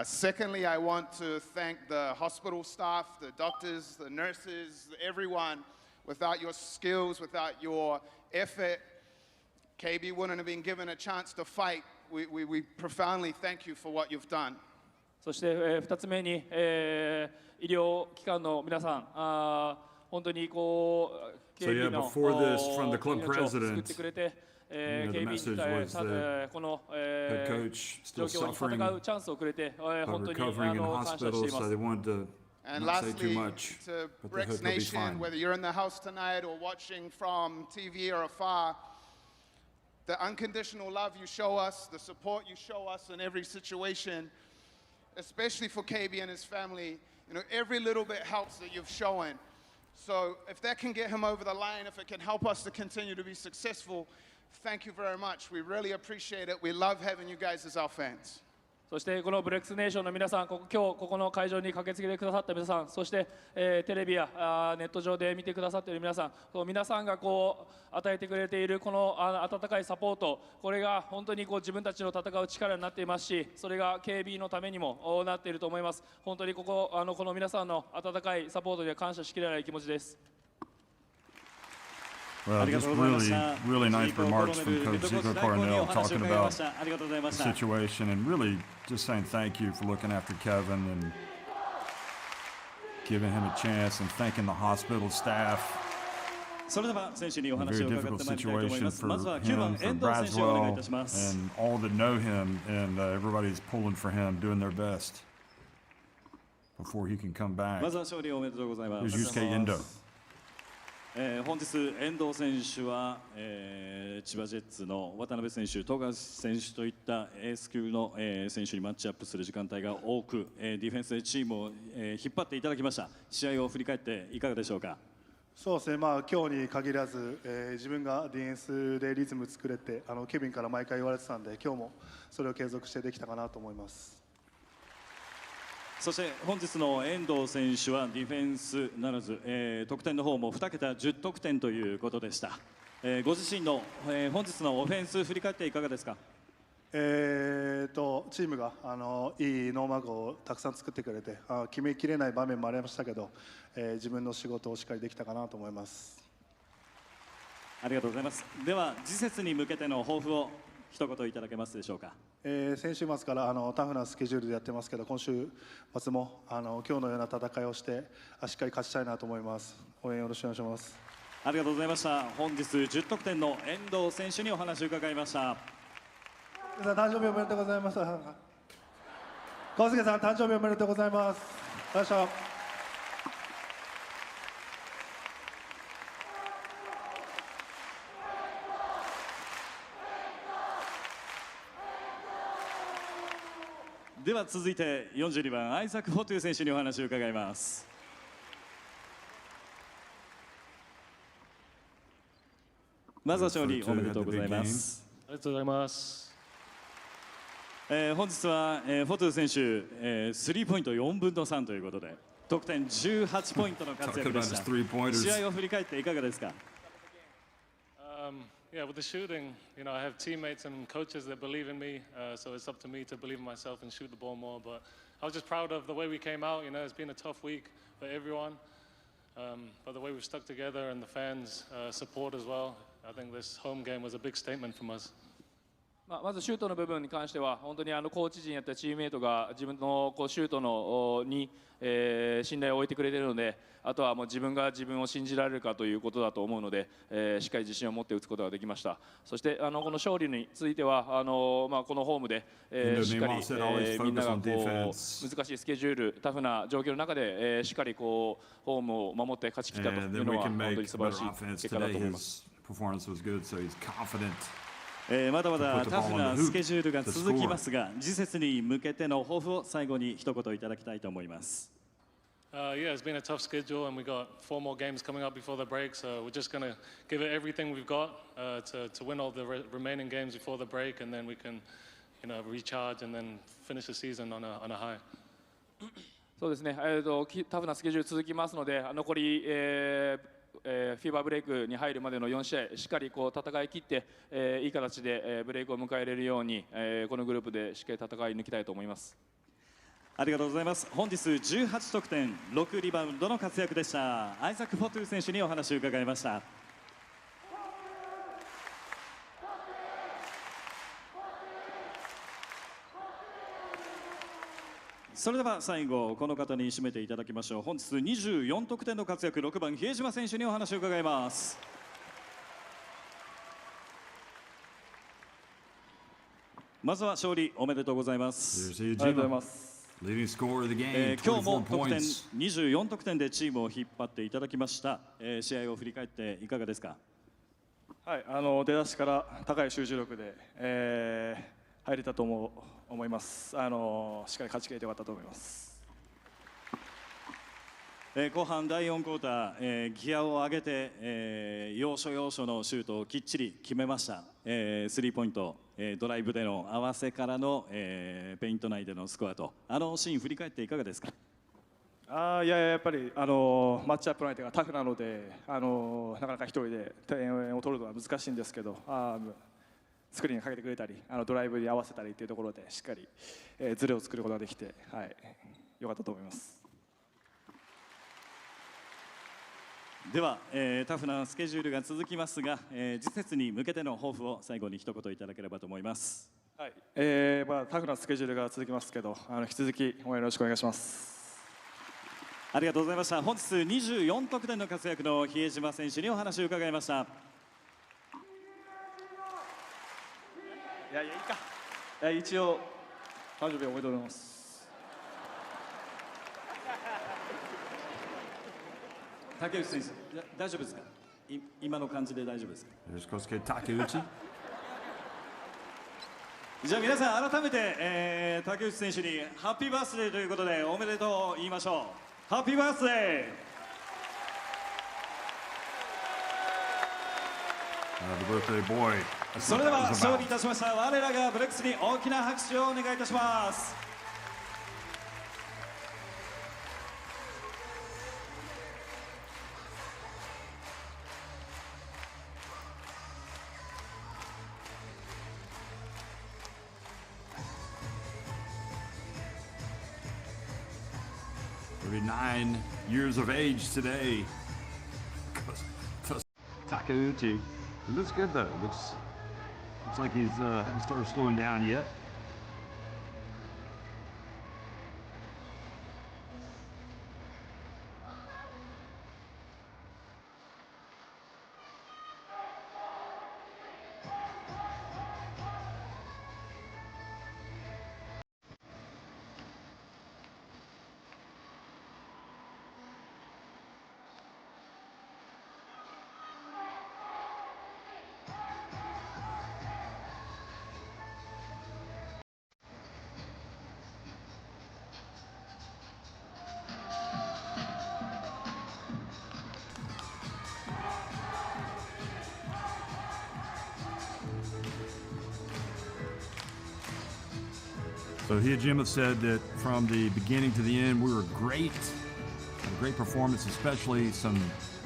Secondly, I want to thank the hospital staff, the doctors, the nurses, everyone. Without your skills, without your effort, KB wouldn't have been given a chance to fight. We profoundly thank you for what you've done. そして2つ目に、医療機関の皆さん、本当に警備の命を救ってくれて。警備にこの状況に戦うチャンスをくれて、本当に感謝しています。And lastly, to BREX Nation, whether you're in the house tonight or watching from TV or afar, the unconditional love you show us, the support you show us in every situation, especially for KB and his family, you know, every little bit helps that you've shown. So if that can get him over the line, if it can help us to continue to be successful, thank you very much. We really appreciate it. We love having you guys as our fans. そしてこのブレックスネーションの皆さん、今日ここの会場に駆けつけてくださった皆さん、そして、テレビやネット上で見てくださっている皆さん、皆さんが与えてくれているこの温かいサポート、これが本当に自分たちの戦う力になっていますし、それが KB のためにもなっていると思います。本当にこの皆さんの温かいサポートには感謝しきれない気持ちです。Well, just really nice remarks from Coach Zico Coronel talking about the situation and really just saying thank you for looking after Kevin and giving him a chance and thanking the hospital staff. それでは選手にお A 話 very を伺っ difficult てまいりたいと思いま situation す。 for まずは him, 9番 for 遠藤選手をお願いいたしま Braswell, す。 and all that know him, and everybody's pulling for him, doing their best before he can come back. まずは勝利おめでとうございま Here's す。 Yusuke Endo. 本日、遠藤選手は、千葉ジェッツの渡辺選手、富樫選手といったエース級の、選手にマッチアップする時間帯が多く、ディフェンスでチームを、引っ張っていただきました。試合を振り返っていかがでしょうか。そうですね、まあ、今日に限らず、自分がディフェンスでリズム作れてケビンから毎回言われてたんで今日もそれを継続してできたかなと思います。そして本日の遠藤選手はディフェンスならず、得点の方も2桁10得点ということでした。ご自身の、本日のオフェンス振り返っていかがですか。チームがいいノーマークをたくさん作ってくれて決めきれない場面もありましたけど、自分の仕事をしっかりできたかなと思います。ありがとうございます。では次節に向けての抱負を一言いただけますでしょうか。先週末からタフなスケジュールでやってますけど今週末も今日のような戦いをしてしっかり勝ちたいなと思います。応援よろしくお願いします。ありがとうございました。本日10得点の遠藤選手にお話を伺いました。皆さん誕生日おめでとうございます。川介さん誕生日おめでとうございます。よいしょ。では続いて42番アイザク・フォトゥ選手にお話を伺います。まずは勝利おめでとうございます。ありがとうございます。本日は、フォトゥ選手、スリーポイント4分の3ということで得点18ポイントの活躍でした。試合を振り返っていかがですか。Yeah, with the shooting, you know, I have teammates and coaches that believe in me, so it's up to me to believe in myself and shoot the ball more. But I was just proud of the way we came out. You know, it's been a tough week for everyone, but the way we've stuck together and the fans' support as well. I think this home game was a big statement from us. まずシュートの部分に関しては本当にコーチ陣やったチームメイトが自分のシュートのに、信頼を置いてくれているので、あとはもう自分が自分を信じられるかということだと思うので、しっかり自信を持って打つことができました。そしてこの勝利についてはこのホームで、しっかり、みんなが難しいスケジュールタフな状況の中で、しっかりホームを守って勝ち切ったというのは本当に素晴らしい結果だと思います。まだまだタフなスケジュールが続きますが、次節に向けての抱負を最後に一言いただきたいと思います。Yeah, it's been a tough schedule, and we got 4 more games coming up before the break. So we're just gonna give it everything we've got to win all the remaining games before the break, and then we can, you know, recharge and then finish the season on a high. そうですね。タフなスケジュール続きますので、残りフィーバーブレイクに入るまでの4試合しっかり戦い切って、いい形で、ブレイクを迎えれるように、このグループでしっかり戦い抜きたいと思います。ありがとうございます。本日18得点6リバウンドの活躍でした。アイザック・フォトゥ選手にお話を伺いました。それでは最後この方に締めていただきましょう。本日24得点の活躍6番比江島選手にお話を伺います。まずは勝利おめでとうございます。ありがとうございます。今日も得点24得点でチームを引っ張っていただきました。試合を振り返っていかがですか。はい、出だしから高い集中力で、入れたと思います。しっかり勝ち切れてよかったと思います。後半第4クォーター、ギアを上げて、要所要所のシュートをきっちり決めました。スリーポイント、ドライブでの合わせからの、ペイント内でのスコアとシーン振り返っていかがですか。いややっぱりマッチアップの相手がタフなのでなかなか一人で点を取るのは難しいんですけどスクリーンかけてくれたりドライブに合わせたりというところでしっかり、ズレを作ることができて、はい、良かったと思います。では、タフなスケジュールが続きますが、次節に向けての抱負を最後に一言いただければと思います。はい、タフなスケジュールが続きますけど、引き続き応援よろしくお願いします。ありがとうございました。本日24得点の活躍の比江島選手にお話を伺いました。いやいいか。一応誕生日おめでとうございます。竹内選手、大丈夫ですか？今の感じで大丈夫ですか？よろしくお願いします。竹内。じゃあ皆さん改めて、竹内選手にハッピーバースデーということでおめでとう言いましょう。ハッピーバースデー。それでは勝利いたしました我らがブレックスに大きな拍手をお願いいたします。39 years of age today. Takeuchi. It looks good though. Looks like he's hasn't started slowing down yet. So Hiyajima said that from the beginning to the end, we were great. Had a great performance, especially some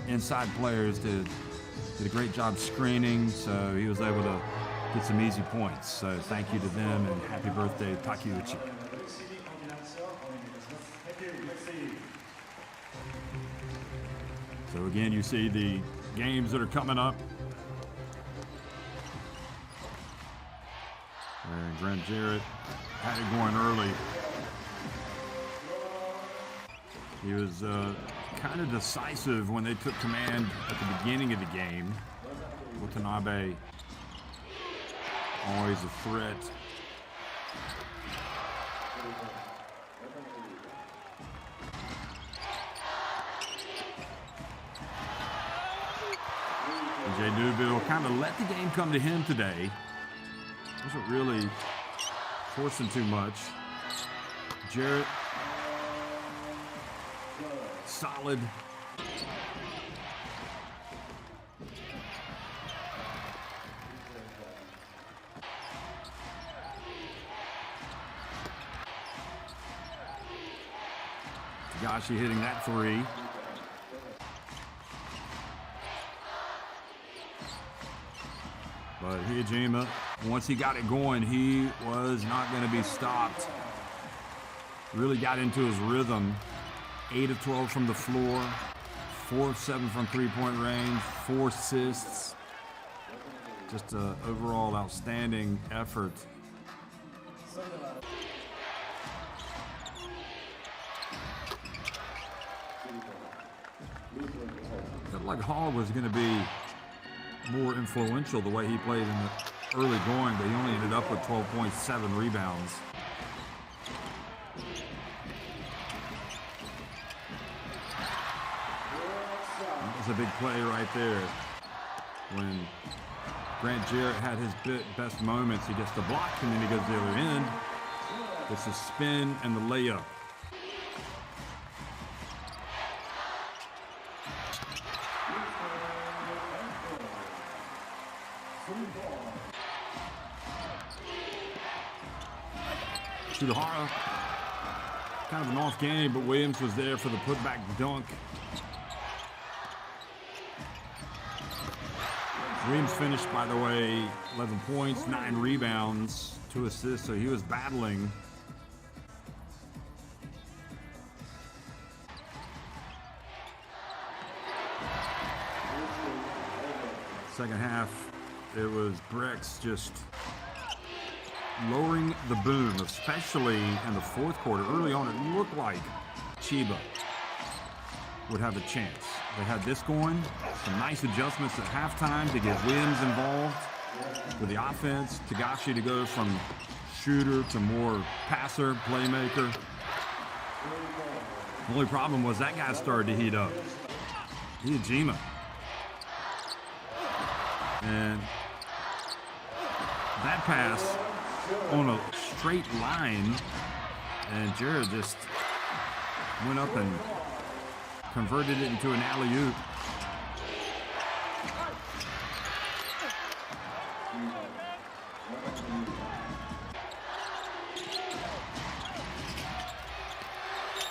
inside players did a great job screening, so he was able to get some easy points. So thank you to them and happy birthday, Takeuchi. So again, you see the games that are coming up. And Grant Jarrett had it going early. He was kind of decisive when they took command at the beginning of the game. Watanabe, always a threat. DJ Newbill kind of let the game come to him today. Wasn't really forcing too much. Jarrett, solid. Tagashi hitting that three. But Hiyajima, once he got it going, he was not going to be stopped. Really got into his rhythm. 8 of 12 from the floor, 4 of 7 from three-point range, 4 assists. Just an overall outstanding effort. Felt like Hall was going to be more influential the way he played in the early going, but he only ended up with 12.7 rebounds. That was a big play right there. When Grant Jarrett had his best moments, he gets the block and then he goes to the other end. It's a spin and the layup. Sudahara, kind of an off game, but Williams was there for the putback dunk. Williams finished, by the way, 11 points, 9 rebounds, 2 assists, so he was battling. Second half, it was BREX just lowering the boom, especially in the fourth quarter. Early on, it looked like CHIBA would have a chance. They had this going, some nice adjustments at halftime to get Williams involved with the offense. Tagashi to go from shooter to more passer, playmaker. The only problem was that guy started to heat up. Ijima. And that pass on a straight line, and Jared just went up and converted it into an alley-oop.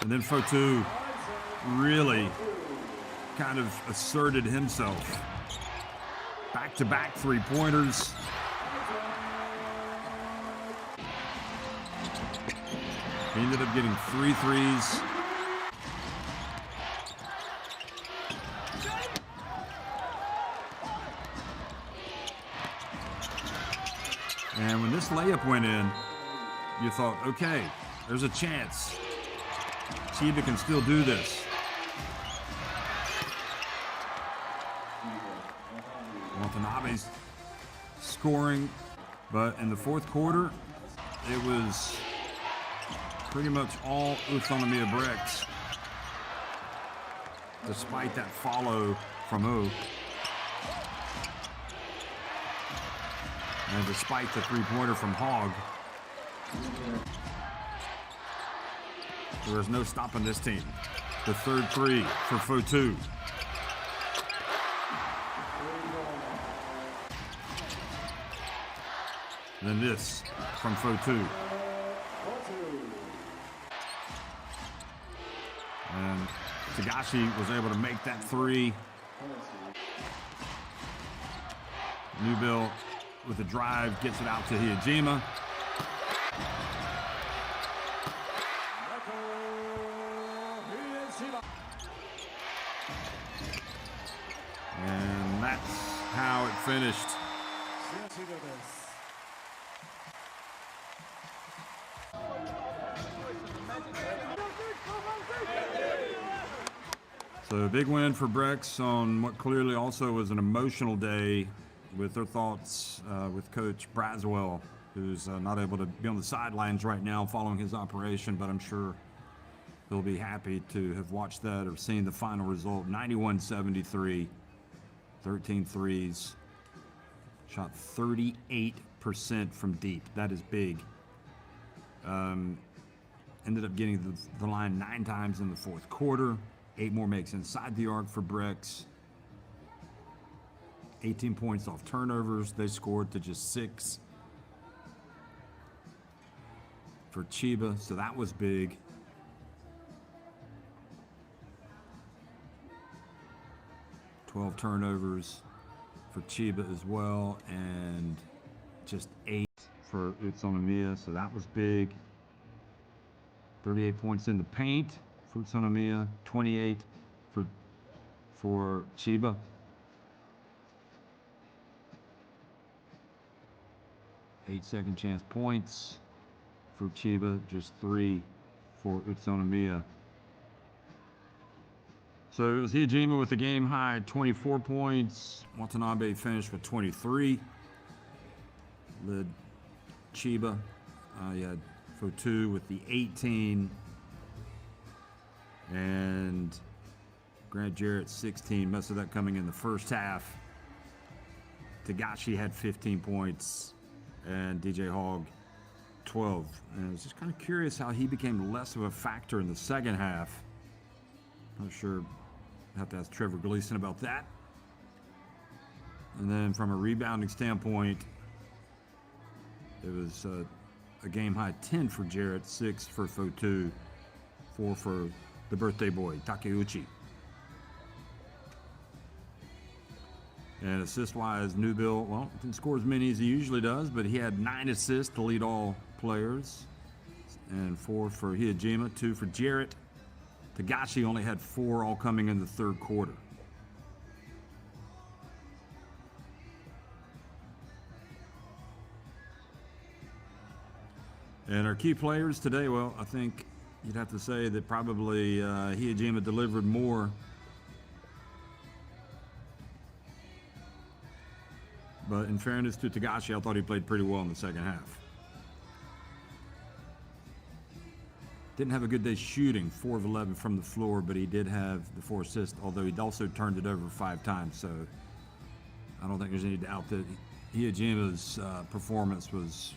And then Fotu really kind of asserted himself. Back-to-back three-pointers. He ended up getting 3 threes. And when this layup went in, you thought, okay, there's a chance. CHIBA can still do this. Watanabe's scoring, but in the fourth quarter, it was pretty much all UTSUNOMIYA BREX, despite that follow from O. And despite the three-pointer from Hogg, there is no stopping this team. The third three for Fotu. And then this from Fotu. And Tagashi was able to make that three. Newbill with the drive gets it out to Ijima. And that's how it finished. So a big win for BREX on what clearly also was an emotional day, with their thoughts with Coach Braswell, who's not able to be on the sidelines right now following his operation, but I'm sure he'll be happy to have watched that or seen the final result. 91-73, 13 threes, shot 38% from deep. That is big. Ended up getting the line 9 times in the fourth quarter. 8 more makes inside the arc for BREX. 18 points off turnovers. They scored to just 6 for CHIBA, so that was big. Twelve turnovers for CHIBA as well, and just 8 for UTSUNOMIYA, so that was big. 38 points in the paint for UTSUNOMIYA, 28 for CHIBA. Eight second chance points for CHIBA, just 3 for UTSUNOMIYA. So it was Ijima with the game high 24 points. Watanabe finished with 23. Led CHIBA. You had Fotu with the 18. And Grant Jarrett 16. Most of that coming in the first half. Tagashi had 15 points. And DJ Hogg 12. And I was just kind of curious how he became less of a factor in the second half. Not sure. Have to ask Trevor Gleason about that. And then from a rebounding standpoint, it was a game high 10 for Jarrett, 6 for Fotu, 4 for the birthday boy, Takeuchi. And assist-wise, Newbill, well, didn't score as many as he usually does, but he had 9 assists to lead all players. And 4 for Ijima, 2 for Jarrett. Tagashi only had 4, all coming in the third quarter. And our key players today, well, I think you'd have to say that probably Hiyajima delivered more. But in fairness to Tagashi, I thought he played pretty well in the second half. Didn't have a good day shooting, 4 of 11 from the floor, but he did have the 4 assists, although he also turned it over 5 times. So I don't think there's any doubt that Hiyajima's performance was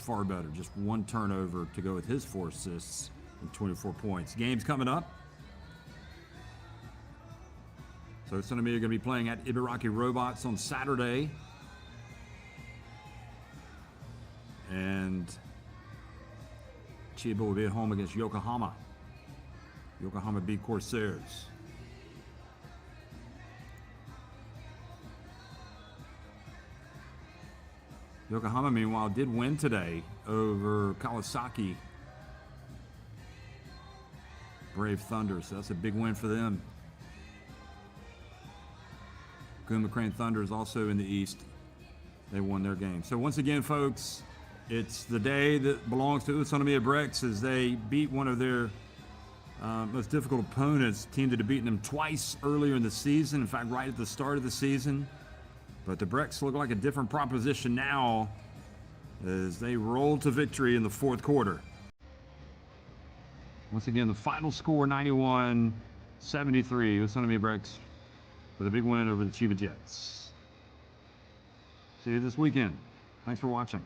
far better. Just 1 turnover to go with his 4 assists and 24 points. Game's coming up. So UTSUNOMIYA are going to be playing at Ibaraki Robots on Saturday. And CHIBA will be at home against Yokohama B Corsairs. Yokohama, meanwhile, did win today over Kawasaki Brave Thunder, so that's a big win for them. Kuma Crane Thunder is also in the East. They won their game. So once again, folks, it's the day that belongs to UTSUNOMIYA BREX as they beat one of their most difficult opponents, a team that had beaten them twice earlier in the season, in fact, right at the start of the season. But the BREX look like a different proposition now as they roll to victory in the 4th quarter. Once again, the final score, 91-73, UTSUNOMIYA BREX with a big win over the CHIBA Jets. See you this weekend. Thanks for watching.